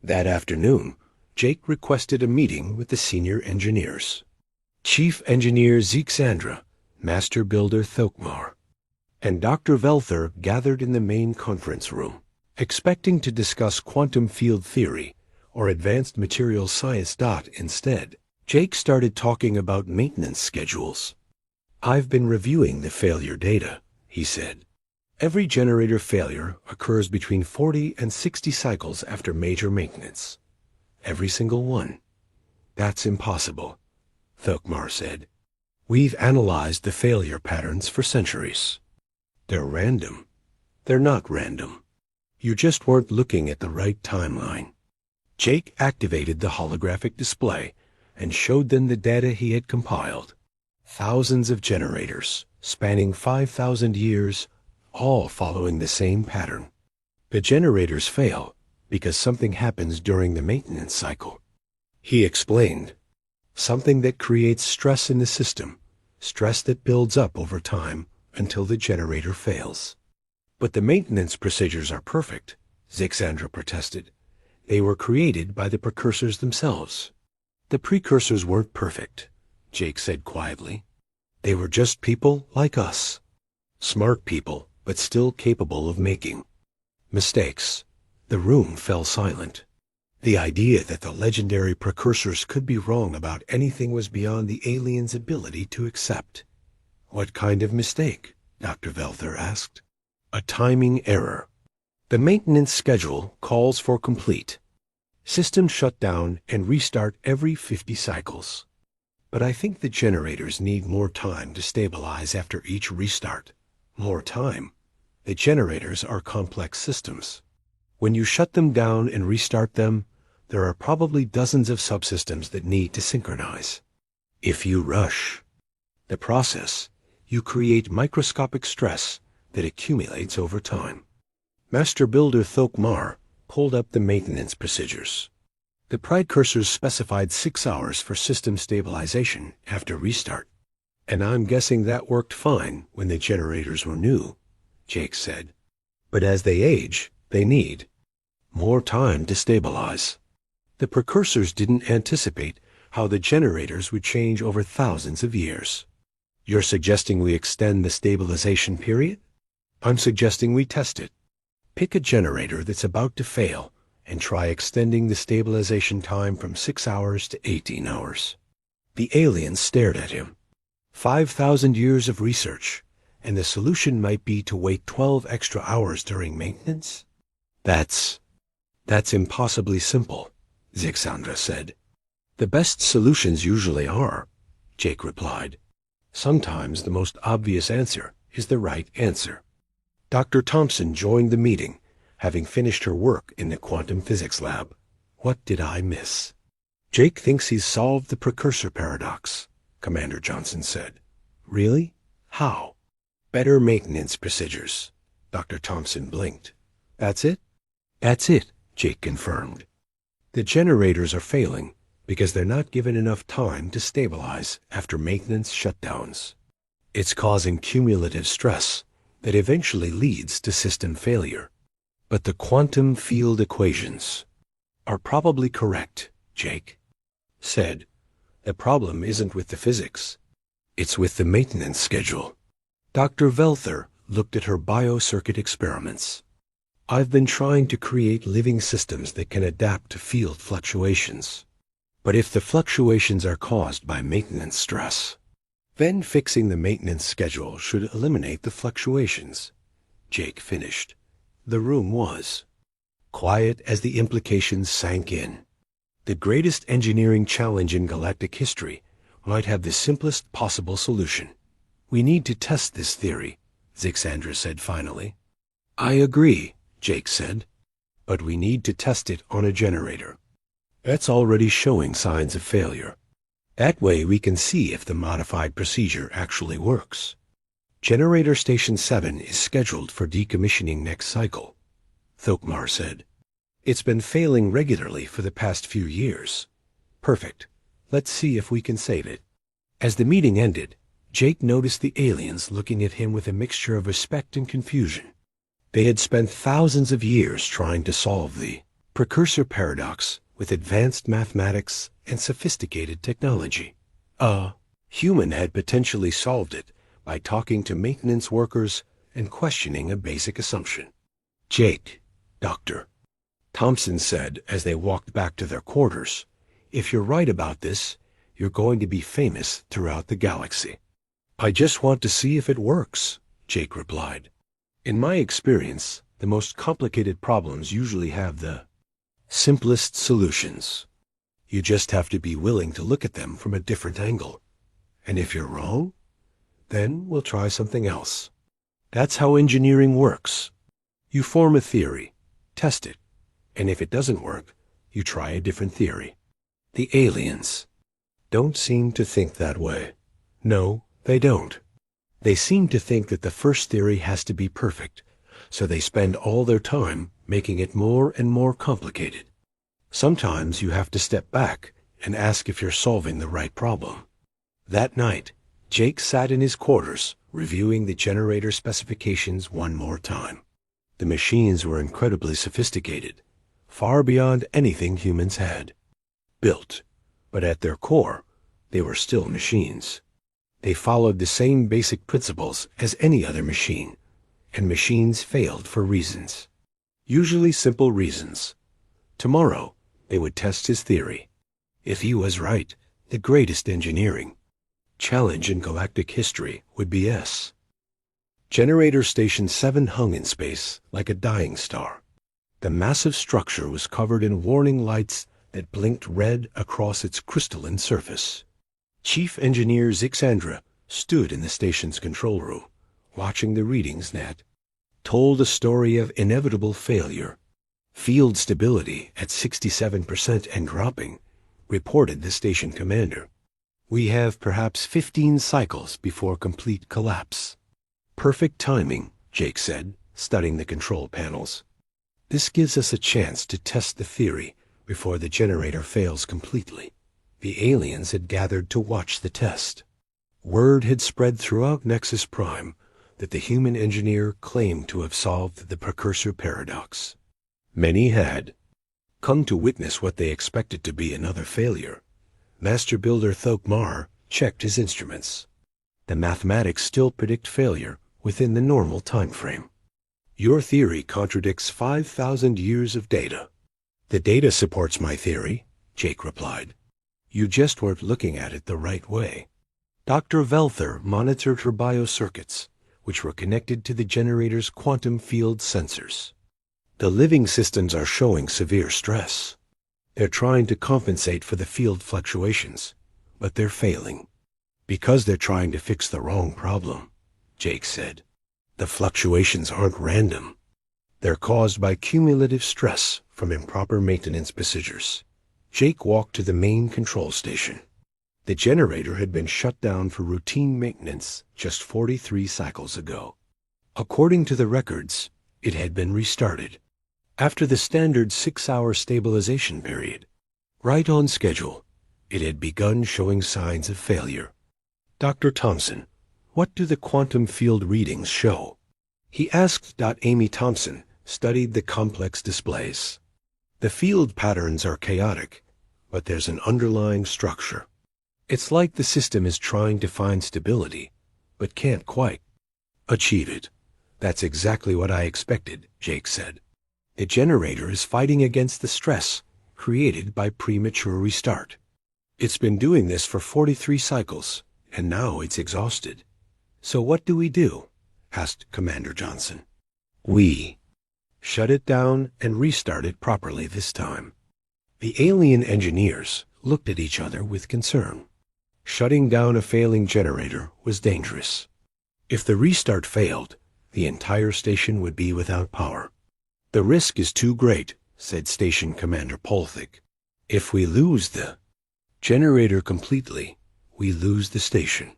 Speaker 1: That afternoon, Jake requested a meeting with the senior engineers. Chief Engineer Zixandra, Master Builder Thokmar, and Dr. Velther gathered in the main conference room, expecting to discuss quantum field theory or advanced materials science. Instead, Jake started talking about maintenance schedules. I've been reviewing the failure data, he said. Every generator failure occurs between 40 and 60 cycles after major maintenance. Every single one. That's impossible, Thokmar said. We've analyzed the failure patterns for centuries. They're random. They're not random. You just weren't looking at the right timeline. Jake activated the holographic display and showed them the data he had compiled. Thousands of generators, spanning 5,000 years, all following the same pattern. The generators fail because something happens during the maintenance cycle. He explained, something that creates stress in the system, stress that builds up over time until the generator fails. But the maintenance procedures are perfect, Zixandra protested. They were created by the precursors themselves. The precursors weren't perfect, Jake said quietly. They were just people like us. Smart people, but still capable of making mistakes. The room fell silent. The idea that the legendary precursors could be wrong about anything was beyond the aliens' ability to accept. What kind of mistake? Dr. Velther asked. A timing error. The maintenance schedule calls for complete. Systems shut down and restart every 50 cycles. But I think the generators need more time to stabilize after each restart. More time. The generators are complex systems. When you shut them down and restart them, there are probably dozens of subsystems that need to synchronize. If you rush the process, you create microscopic stress that accumulates over time. Master Builder Thokmar pulled up the maintenance procedures. The precursors specified 6 hours for system stabilization after restart. And I'm guessing that worked fine when the generators were new, Jake said. But as they age, they need more time to stabilize. The precursors didn't anticipate how the generators would change over thousands of years. You're suggesting we extend the stabilization period? I'm suggesting we test it. Pick a generator that's about to fail and try extending the stabilization time from 6 hours to 18 hours. The alien stared at him. 5,000 years of research, and the solution might be to wait 12 extra hours during maintenance? That's impossibly simple, Zixandra said. The best solutions usually are, Jake replied. Sometimes the most obvious answer is the right answer. Dr. Thompson joined the meeting, having finished her work in the quantum physics lab. What did I miss? Jake thinks he's solved the precursor paradox, Commander Johnson said. Really? How? Better maintenance procedures. Dr. Thompson blinked. That's it? That's it, Jake confirmed. The generators are failing because they're not given enough time to stabilize after maintenance shutdowns. It's causing cumulative stress that eventually leads to system failure. But the quantum field equations are probably correct, Jake said. The problem isn't with the physics. It's with the maintenance schedule. Dr. Velther looked at her biocircuit experiments. I've been trying to create living systems that can adapt to field fluctuations. But if the fluctuations are caused by maintenance stress, then fixing the maintenance schedule should eliminate the fluctuations. Jake finished. The room was quiet as the implications sank in. The greatest engineering challenge in galactic history might have the simplest possible solution. We need to test this theory, Zixandra said finally. I agree, Jake said, but we need to test it on a generator. That's already showing signs of failure. That way we can see if the modified procedure actually works. Generator Station 7 is scheduled for decommissioning next cycle, Thokmar said. It's been failing regularly for the past few years. Perfect. Let's see if we can save it. As the meeting ended, Jake noticed the aliens looking at him with a mixture of respect and confusion. They had spent thousands of years trying to solve the precursor paradox with advanced mathematics and sophisticated technology. A human had potentially solved it by talking to maintenance workers and questioning a basic assumption. Jake, Dr. Thompson said as they walked back to their quarters, if you're right about this, you're going to be famous throughout the galaxy. I just want to see if it works, Jake replied. In my experience, the most complicated problems usually have the simplest solutions. You just have to be willing to look at them from a different angle. And if you're wrong, then we'll try something else. That's how engineering works. You form a theory, test it, and if it doesn't work, you try a different theory. The aliens don't seem to think that way. No, they don't. They seem to think that the first theory has to be perfect, so they spend all their time making it more and more complicated. Sometimes you have to step back and ask if you're solving the right problem. That night, Jake sat in his quarters, reviewing the generator specifications one more time. The machines were incredibly sophisticated, far beyond anything humans had built, but at their core, they were still machines. They followed the same basic principles as any other machine, and machines failed for reasons. Usually simple reasons. Tomorrow, they would test his theory. If he was right, the greatest engineering challenge in galactic history would be S. Generator Station 7 hung in space like a dying star. The massive structure was covered in warning lights that blinked red across its crystalline surface. Chief Engineer Zixandra stood in the station's control room, watching the readings that told a story of inevitable failure. Field stability at 67% and dropping, reported the station commander. We have perhaps 15 cycles before complete collapse. Perfect timing, Jake said, studying the control panels. This gives us a chance to test the theory before the generator fails completely. The aliens had gathered to watch the test. Word had spread throughout Nexus Prime that the human engineer claimed to have solved the precursor paradox. Many had come to witness what they expected to be another failure. Master Builder Thokmar checked his instruments. The mathematics still predict failure within the normal time frame. Your theory contradicts 5,000 years of data. The data supports my theory, Jake replied. You just weren't looking at it the right way. Dr. Velther monitored her biocircuits, which were connected to the generator's quantum field sensors. The living systems are showing severe stress. They're trying to compensate for the field fluctuations, but they're failing. Because they're trying to fix the wrong problem, Jake said. The fluctuations aren't random. They're caused by cumulative stress from improper maintenance procedures. Jake walked to the main control station. The generator had been shut down for routine maintenance just 43 cycles ago. According to the records, it had been restarted after the standard 6-hour stabilization period. Right on schedule, it had begun showing signs of failure. Dr. Thompson, what do the quantum field readings show? He asked. Amy Thompson studied the complex displays. The field patterns are chaotic, but there's an underlying structure. It's like the system is trying to find stability, but can't quite achieve it. That's exactly what I expected, Jake said. The generator is fighting against the stress created by premature restart. It's been doing this for 43 cycles, and now it's exhausted. So what do we do? Asked Commander Johnson. We shut it down and restart it properly this time. The alien engineers looked at each other with concern. Shutting down a failing generator was dangerous. If the restart failed, the entire station would be without power. The risk is too great, said Station Commander Polthik. If we lose the generator completely, we lose the station.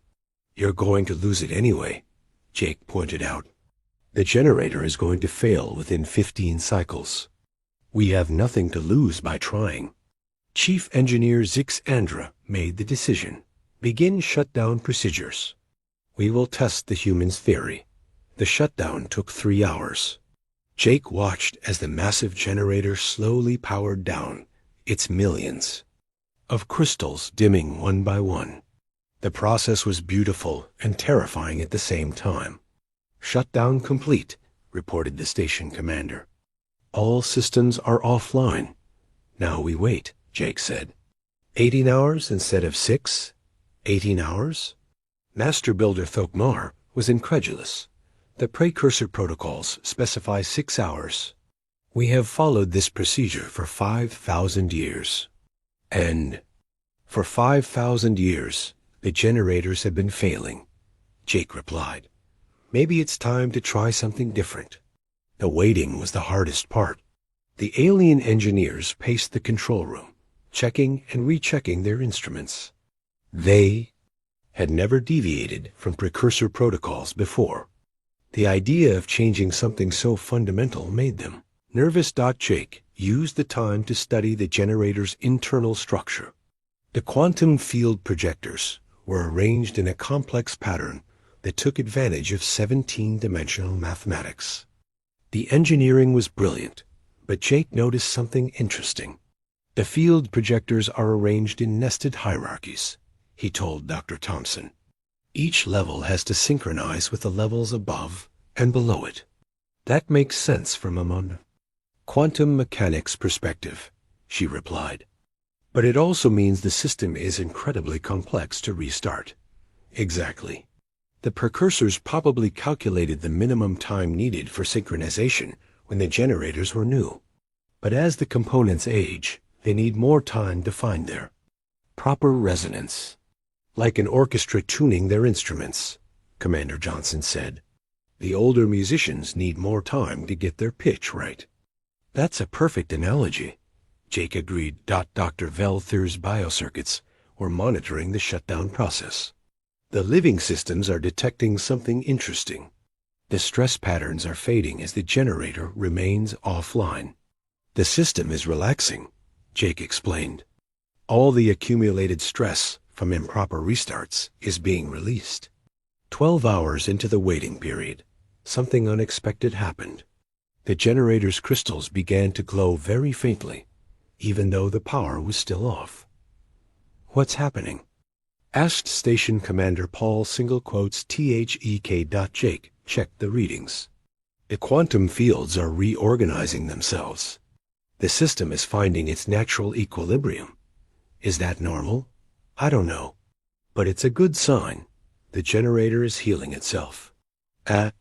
Speaker 1: You're going to lose it anyway, Jake pointed out. The generator is going to fail within 15 cycles. We have nothing to lose by trying. Chief Engineer Zix Andra made the decision. Begin shutdown procedures. We will test the human's theory. The shutdown took 3 hours. Jake watched as the massive generator slowly powered down, its millions of crystals dimming one by one. The process was beautiful and terrifying at the same time. Shutdown complete, reported the station commander. All systems are offline. Now we wait, Jake said. 18 hours instead of 6? 18 hours? Master Builder Thokmar was incredulous. The precursor protocols specify 6 hours. We have followed this procedure for 5,000 years. And for 5,000 years, the generators have been failing, Jake replied. Maybe it's time to try something different. The waiting was the hardest part. The alien engineers paced the control room, checking and rechecking their instruments. They had never deviated from precursor protocols before. The idea of changing something so fundamental made them nervous. Jake used the time to study the generator's internal structure. The quantum field projectors were arranged in a complex pattern that took advantage of 17-dimensional mathematics. The engineering was brilliant, but Jake noticed something interesting. The field projectors are arranged in nested hierarchies, he told Dr. Thompson. Each level has to synchronize with the levels above and below it. That makes sense from a quantum mechanics perspective, she replied. But it also means the system is incredibly complex to restart. Exactly. The precursors probably calculated the minimum time needed for synchronization when the generators were new. But as the components age, they need more time to find their proper resonance. Like an orchestra tuning their instruments, Commander Johnson said. The older musicians need more time to get their pitch right. That's a perfect analogy, Jake agreed. Dr. Velther's biocircuits were monitoring the shutdown process. The living systems are detecting something interesting. The stress patterns are fading as the generator remains offline. The system is relaxing, Jake explained. All the accumulated stress from improper restarts is being released. 12 hours into the waiting period, something unexpected happened. The generator's crystals began to glow very faintly, even though the power was still off. "What's happening?" asked Station Commander Paul "THEK." Jake checked the readings. "The quantum fields are reorganizing themselves. The system is finding its natural equilibrium. Is that normal? I don't know. But it's a good sign. The generator is healing itself." At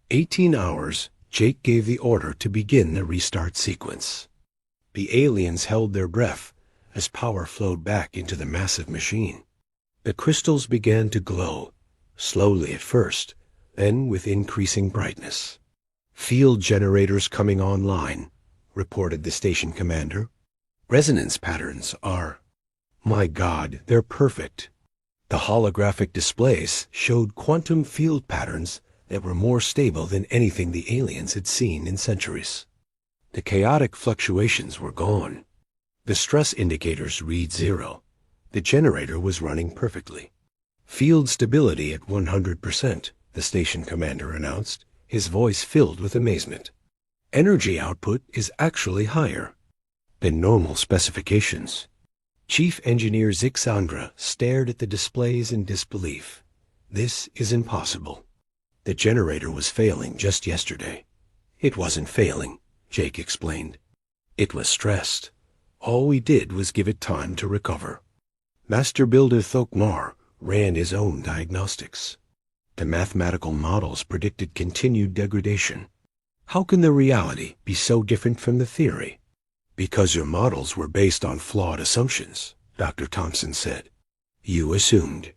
Speaker 1: 18 hours, Jake gave the order to begin the restart sequence. The aliens held their breath as power flowed back into the massive machine. The crystals began to glow, slowly at first, then with increasing brightness. "Field generators coming online," reported the station commander. "Resonance patterns are... My God, they're perfect." The holographic displays showed quantum field patterns that were more stable than anything the aliens had seen in centuries. The chaotic fluctuations were gone. The stress indicators read 0. The generator was running perfectly. "Field stability at 100%, the station commander announced, his voice filled with amazement. "Energy output is actually higher than normal specifications." Chief Engineer Zixandra stared at the displays in disbelief. "This is impossible. The generator was failing just yesterday." "It wasn't failing," Jake explained. "It was stressed. All we did was give it time to recover." Master Builder Thokmar ran his own diagnostics. The mathematical models predicted continued degradation. "How can the reality be so different from the theory?" "Because your models were based on flawed assumptions," Dr. Thompson said. "You assumed."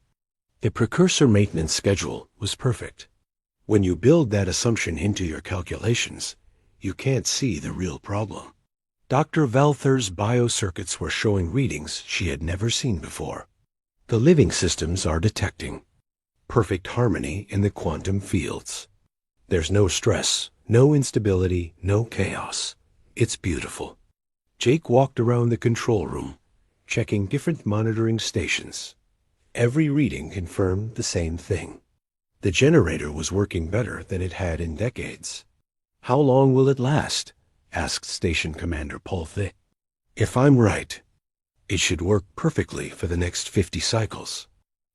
Speaker 1: The precursor maintenance schedule was perfect. When you build that assumption into your calculations, you can't see the real problem. Dr. Valther's biocircuits were showing readings she had never seen before. The living systems are detecting perfect harmony in the quantum fields. There's no stress, no instability, no chaos. It's beautiful. Jake walked around the control room, checking different monitoring stations. Every reading confirmed the same thing. The generator was working better than it had in decades. "How long will it last?" asked Station Commander Paul Thick. "If I'm right, it should work perfectly for the next 50 cycles.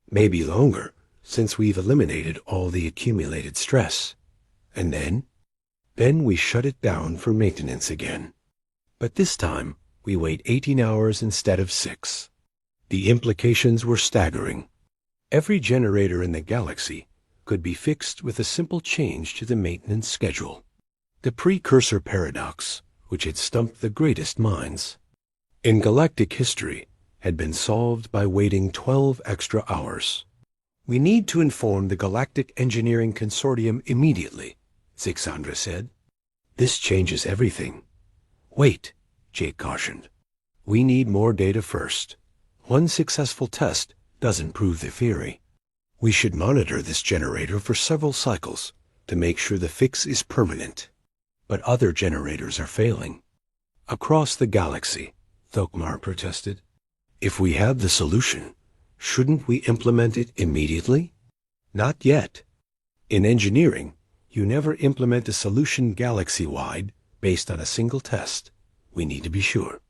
Speaker 1: Maybe longer, since we've eliminated all the accumulated stress. And then we shut it down for maintenance again. But this time, we wait 18 hours instead of 6. The implications were staggering. Every generator in the galaxy could be fixed with a simple change to the maintenance schedule. The precursor paradox, which had stumped the greatest minds in galactic history, had been solved by waiting 12 extra hours. "We need to inform the Galactic Engineering Consortium immediately," Zixandra said. "This changes everything." "Wait," Jake cautioned. "We need more data first. One successful test doesn't prove the theory. We should monitor this generator for several cycles to make sure the fix is permanent." "But other generators are failing." "Across the galaxy," Thokmar protested. "If we have the solution, shouldn't we implement it immediately?" "Not yet. In engineering, you never implement a solution galaxy-wide based on a single test. We need to be sure."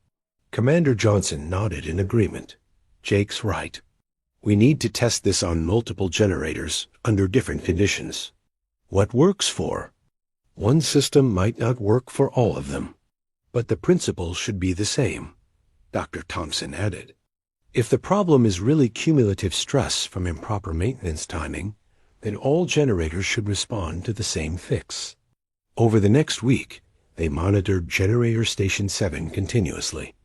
Speaker 1: Commander Johnson nodded in agreement. "Jake's right. We need to test this on multiple generators under different conditions. What works for one system might not work for all of them. But the principle should be the same," Dr. Thompson added. "If the problem is really cumulative stress from improper maintenance timing, then all generators should respond to the same fix." Over the next week, they monitored Generator Station 7 continuously.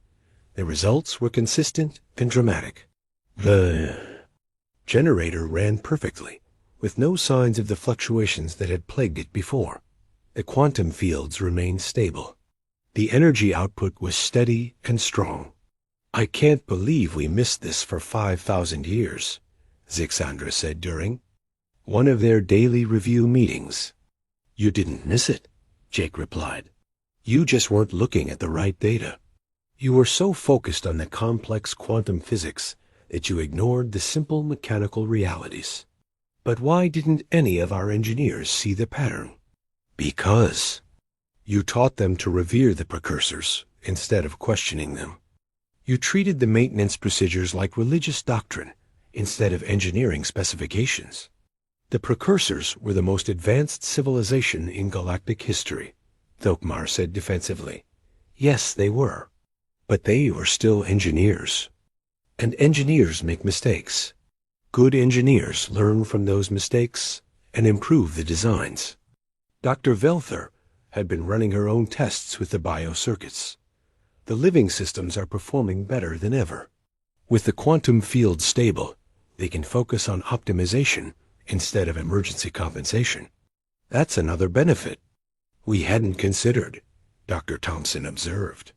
Speaker 1: The results were consistent and dramatic. The generator ran perfectly, with no signs of the fluctuations that had plagued it before. The quantum fields remained stable. The energy output was steady and strong. "I can't believe we missed this for 5,000 years, Zixandra said during one of their daily review meetings. "You didn't miss it," Jake replied. "You just weren't looking at the right data. You were so focused on the complex quantum physics that you ignored the simple mechanical realities. But why didn't any of our engineers see the pattern? Because you taught them to revere the precursors instead of questioning them. You treated the maintenance procedures like religious doctrine instead of engineering specifications. The precursors were the most advanced civilization in galactic history, Thokmar said defensively. Yes, they were. But they were still engineers. And engineers make mistakes. Good engineers learn from those mistakes and improve the designs. Dr. Velther had been running her own tests with the biocircuits. The living systems are performing better than ever. With the quantum field stable, they can focus on optimization instead of emergency compensation. That's another benefit we hadn't considered, Dr. Thompson observed.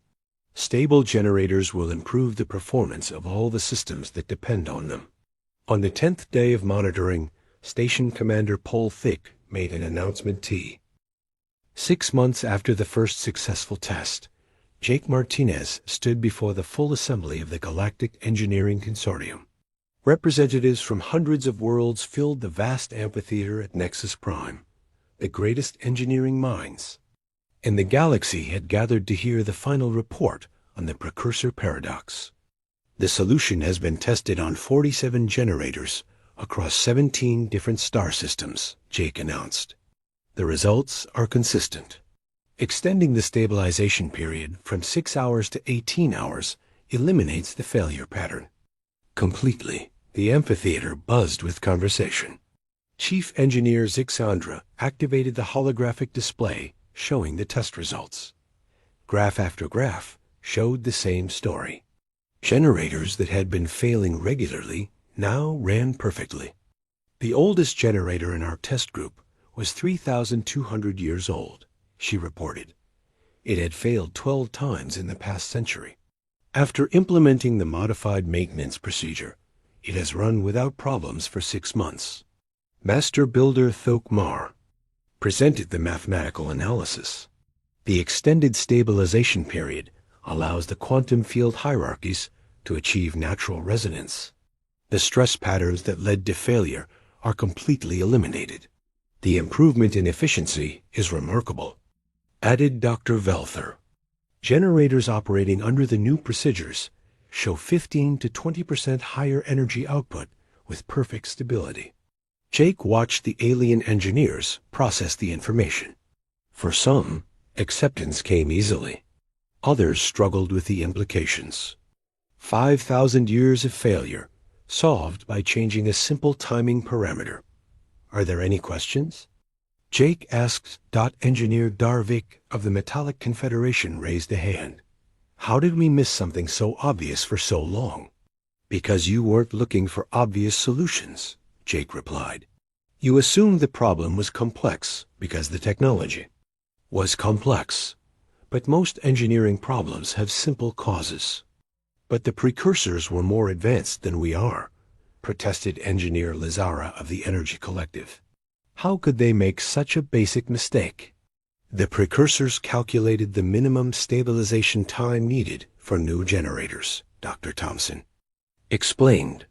Speaker 1: Stable generators will improve the performance of all the systems that depend on them. On the 10th day of monitoring, Station Commander Paul Thick made an announcement. 6 months after the first successful test, Jake Martinez stood before the full assembly of the Galactic Engineering Consortium. Representatives from hundreds of worlds filled the vast amphitheater at Nexus Prime, the greatest engineering minds. And the galaxy had gathered to hear the final report on the precursor paradox. The solution has been tested on 47 generators across 17 different star systems, Jake announced. The results are consistent. Extending the stabilization period from 6 hours to 18 hours eliminates the failure pattern. Completely, the amphitheater buzzed with conversation. Chief Engineer Zixandra activated the holographic display showing the test results. Graph after graph showed the same story. Generators that had been failing regularly now ran perfectly. The oldest generator in our test group was 3,200 years old, she reported. It had failed 12 times in the past century. After implementing the modified maintenance procedure, it has run without problems for 6 months. Master Builder Thokmar presented the mathematical analysis. The extended stabilization period allows the quantum field hierarchies to achieve natural resonance. The stress patterns that led to failure are completely eliminated. The improvement in efficiency is remarkable, added Dr. Velther. Generators operating under the new procedures show 15 to 20% higher energy output with perfect stability. Jake watched the alien engineers process the information. For some, acceptance came easily. Others struggled with the implications. 5,000 years of failure, solved by changing a simple timing parameter. Are there any questions? Jake asked. Engineer Darvik of the Metallic Confederation raised a hand. How did we miss something so obvious for so long? Because you weren't looking for obvious solutions, Jake replied. You assumed the problem was complex because the technology was complex. But most engineering problems have simple causes. But the precursors were more advanced than we are, protested Engineer Lazara of the Energy Collective. How could they make such a basic mistake? The precursors calculated the minimum stabilization time needed for new generators, Dr. Thompson explained.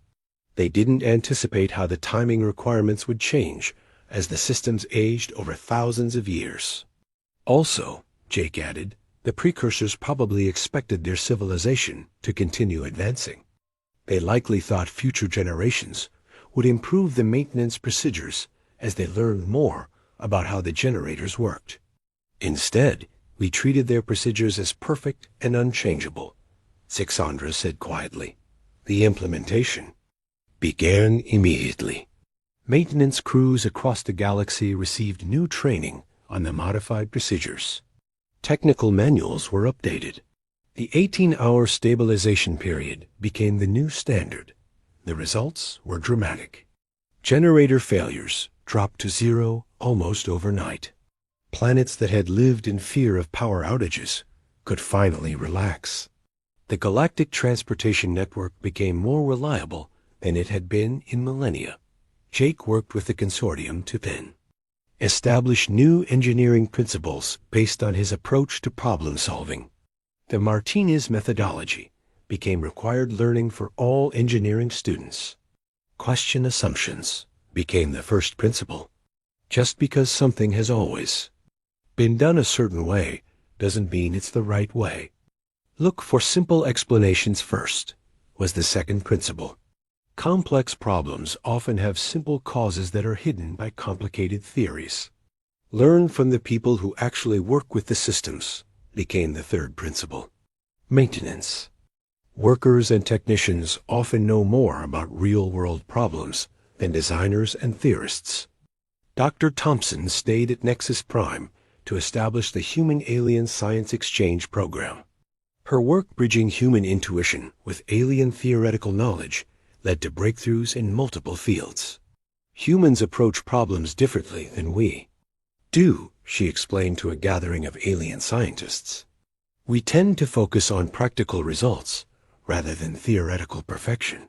Speaker 1: They didn't anticipate how the timing requirements would change as the systems aged over thousands of years. Also, Jake added, the precursors probably expected their civilization to continue advancing. They likely thought future generations would improve the maintenance procedures as they learned more about how the generators worked. Instead, we treated their procedures as perfect and unchangeable, Zixandra said quietly. The implementation began immediately. Maintenance crews across the galaxy received new training on the modified procedures. Technical manuals were updated. The 18-hour stabilization period became the new standard. The results were dramatic. Generator failures dropped to zero almost overnight. Planets that had lived in fear of power outages could finally relax. The galactic transportation network became more reliable than it had been in millennia. Jake worked with the consortium to then establish new engineering principles based on his approach to problem solving. The Martinez methodology became required learning for all engineering students. Question assumptions became the first principle. Just because something has always been done a certain way doesn't mean it's the right way. Look for simple explanations first, was the second principle. Complex problems often have simple causes that are hidden by complicated theories. Learn from the people who actually work with the systems, became the third principle. Maintenance. Workers and technicians often know more about real-world problems than designers and theorists. Dr. Thompson stayed at Nexus Prime to establish the Human-Alien Science Exchange Program. Her work bridging human intuition with alien theoretical knowledge led to breakthroughs in multiple fields. Humans approach problems differently than we do, she explained to a gathering of alien scientists. We tend to focus on practical results rather than theoretical perfection.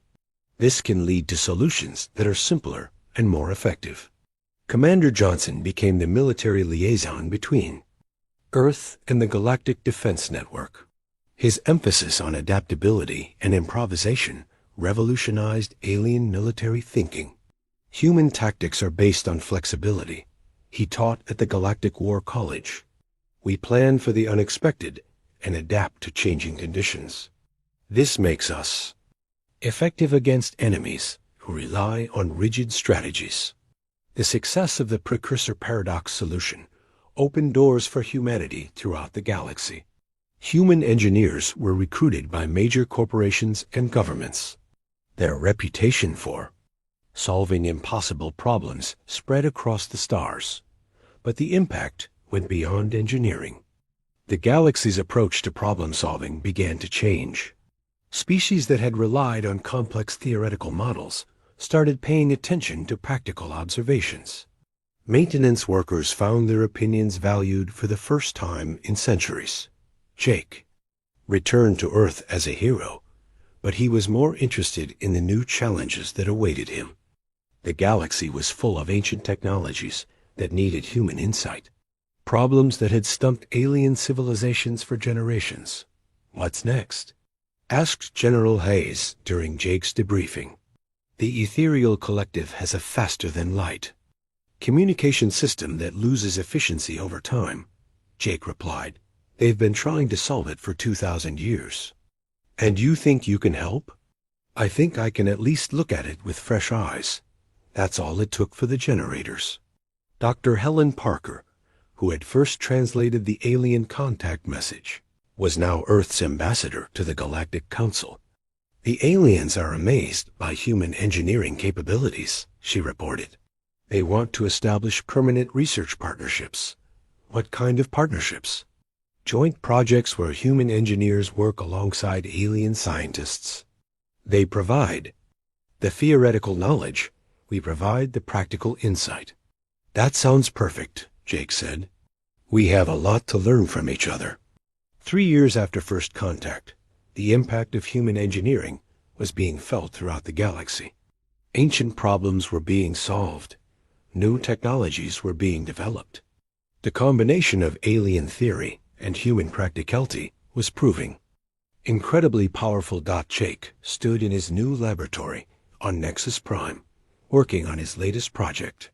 Speaker 1: This can lead to solutions that are simpler and more effective. Commander Johnson became the military liaison between Earth and the Galactic Defense Network. His emphasis on adaptability and improvisation revolutionized alien military thinking. Human tactics are based on flexibility, he taught at the Galactic War College. We plan for the unexpected and adapt to changing conditions. This makes us effective against enemies who rely on rigid strategies. The success of the precursor paradox solution opened doors for humanity throughout the galaxy. Human engineers were recruited by major corporations and governments. Their reputation for solving impossible problems spread across the stars, but the impact went beyond engineering. The galaxy's approach to problem-solving began to change. Species that had relied on complex theoretical models started paying attention to practical observations. Maintenance workers found their opinions valued for the first time in centuries. Jake returned to Earth as a hero, but he was more interested in the new challenges that awaited him. The galaxy was full of ancient technologies that needed human insight, problems that had stumped alien civilizations for generations. What's next? Asked General Hayes during Jake's debriefing. The ethereal collective has a faster-than-light communication system that loses efficiency over time, Jake replied. They've been trying to solve it for 2,000 years. And you think you can help? I think I can at least look at it with fresh eyes. That's all it took for the generators. Dr. Helen Parker, who had first translated the alien contact message, was now Earth's ambassador to the Galactic Council. The aliens are amazed by human engineering capabilities, she reported. They want to establish permanent research partnerships. What kind of partnerships? Joint projects where human engineers work alongside alien scientists. They provide the theoretical knowledge. We provide the practical insight. That sounds perfect, Jake said. We have a lot to learn from each other. 3 years after first contact, the impact of human engineering was being felt throughout the galaxy. Ancient problems were being solved. New technologies were being developed. The combination of alien theory and human practicality was proving. Incredibly powerful. Jake stood in his new laboratory on Nexus Prime, working on his latest project.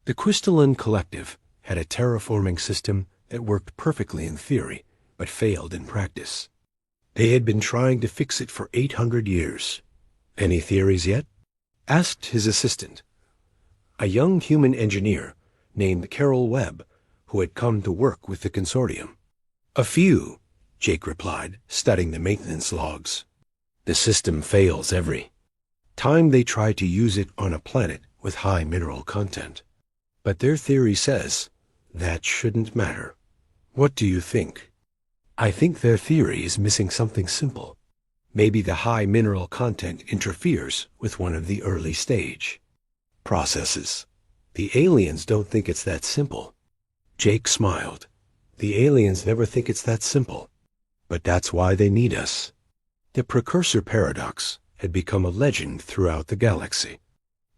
Speaker 1: The Crystalline Collective had a terraforming system that worked perfectly in theory, but failed in practice. They had been trying to fix it for 800 years. Any theories yet? Asked his assistant, a young human engineer named Carol Webb, who had come to work with the consortium. A few, Jake replied, studying the maintenance logs. The system fails every time they try to use it on a planet with high mineral content. But their theory says that shouldn't matter. What do you think? I think their theory is missing something simple. Maybe the high mineral content interferes with one of the early stage processes. The aliens don't think it's that simple. Jake smiled. The aliens never think it's that simple. But that's why they need us. The precursor paradox had become a legend throughout the galaxy.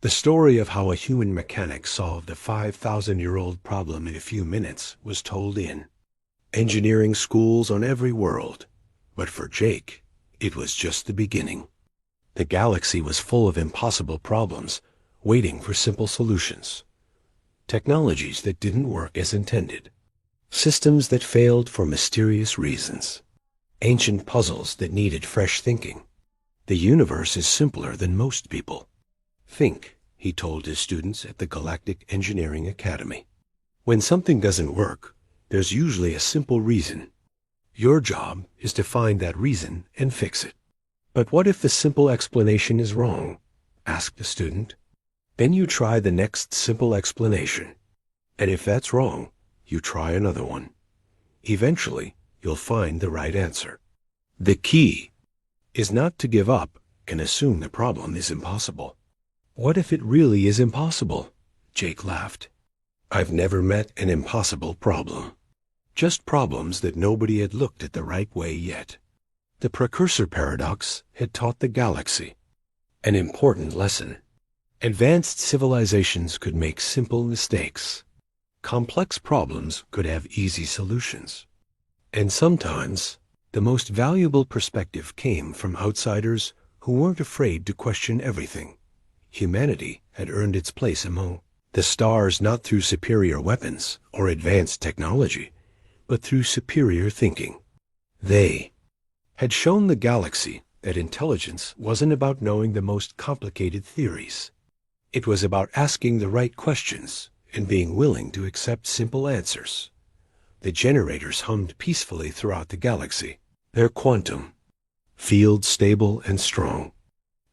Speaker 1: The story of how a human mechanic solved a 5,000-year-old problem in a few minutes was told in engineering schools on every world. But for Jake, it was just the beginning. The galaxy was full of impossible problems, waiting for simple solutions. Technologies that didn't work as intended. Systems that failed for mysterious reasons. Ancient puzzles that needed fresh thinking. The universe is simpler than most people think, he told his students at the Galactic Engineering Academy. When something doesn't work, there's usually a simple reason. Your job is to find that reason and fix it. But what if the simple explanation is wrong? Asked the student. Then you try the next simple explanation. And if that's wrong, you try another one. Eventually, you'll find the right answer. The key is not to give up and assume the problem is impossible. What if it really is impossible? Jake laughed. I've never met an impossible problem. Just problems that nobody had looked at the right way yet. The precursor paradox had taught the galaxy an important lesson. Advanced civilizations could make simple mistakes. Complex problems could have easy solutions. And sometimes, the most valuable perspective came from outsiders who weren't afraid to question everything. Humanity had earned its place among the stars not through superior weapons or advanced technology, but through superior thinking. They had shown the galaxy that intelligence wasn't about knowing the most complicated theories. It was about asking the right questions and being willing to accept simple answers. The generators hummed peacefully throughout the galaxy, their quantum field stable and strong.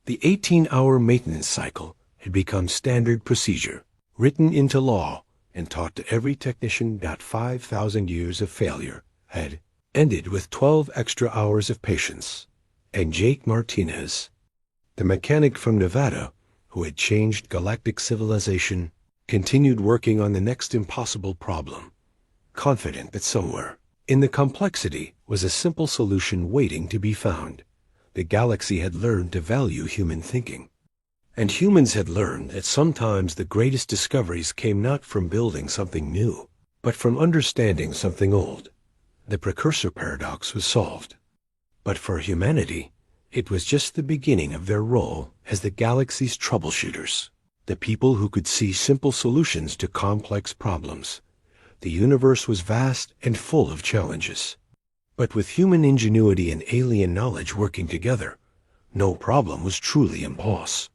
Speaker 1: The 18-hour maintenance cycle had become standard procedure, written into law and taught to every technician that 5,000 years of failure had ended with 12 extra hours of patience. And Jake Martinez, the mechanic from Nevada who had changed galactic civilization, continued working on the next impossible problem, confident that somewhere in the complexity was a simple solution waiting to be found. The galaxy had learned to value human thinking. And humans had learned that sometimes the greatest discoveries came not from building something new, but from understanding something old. The precursor paradox was solved. But for humanity, it was just the beginning of their role as the galaxy's troubleshooters, the people who could see simple solutions to complex problems. The universe was vast and full of challenges. But with human ingenuity and alien knowledge working together, no problem was truly impossible.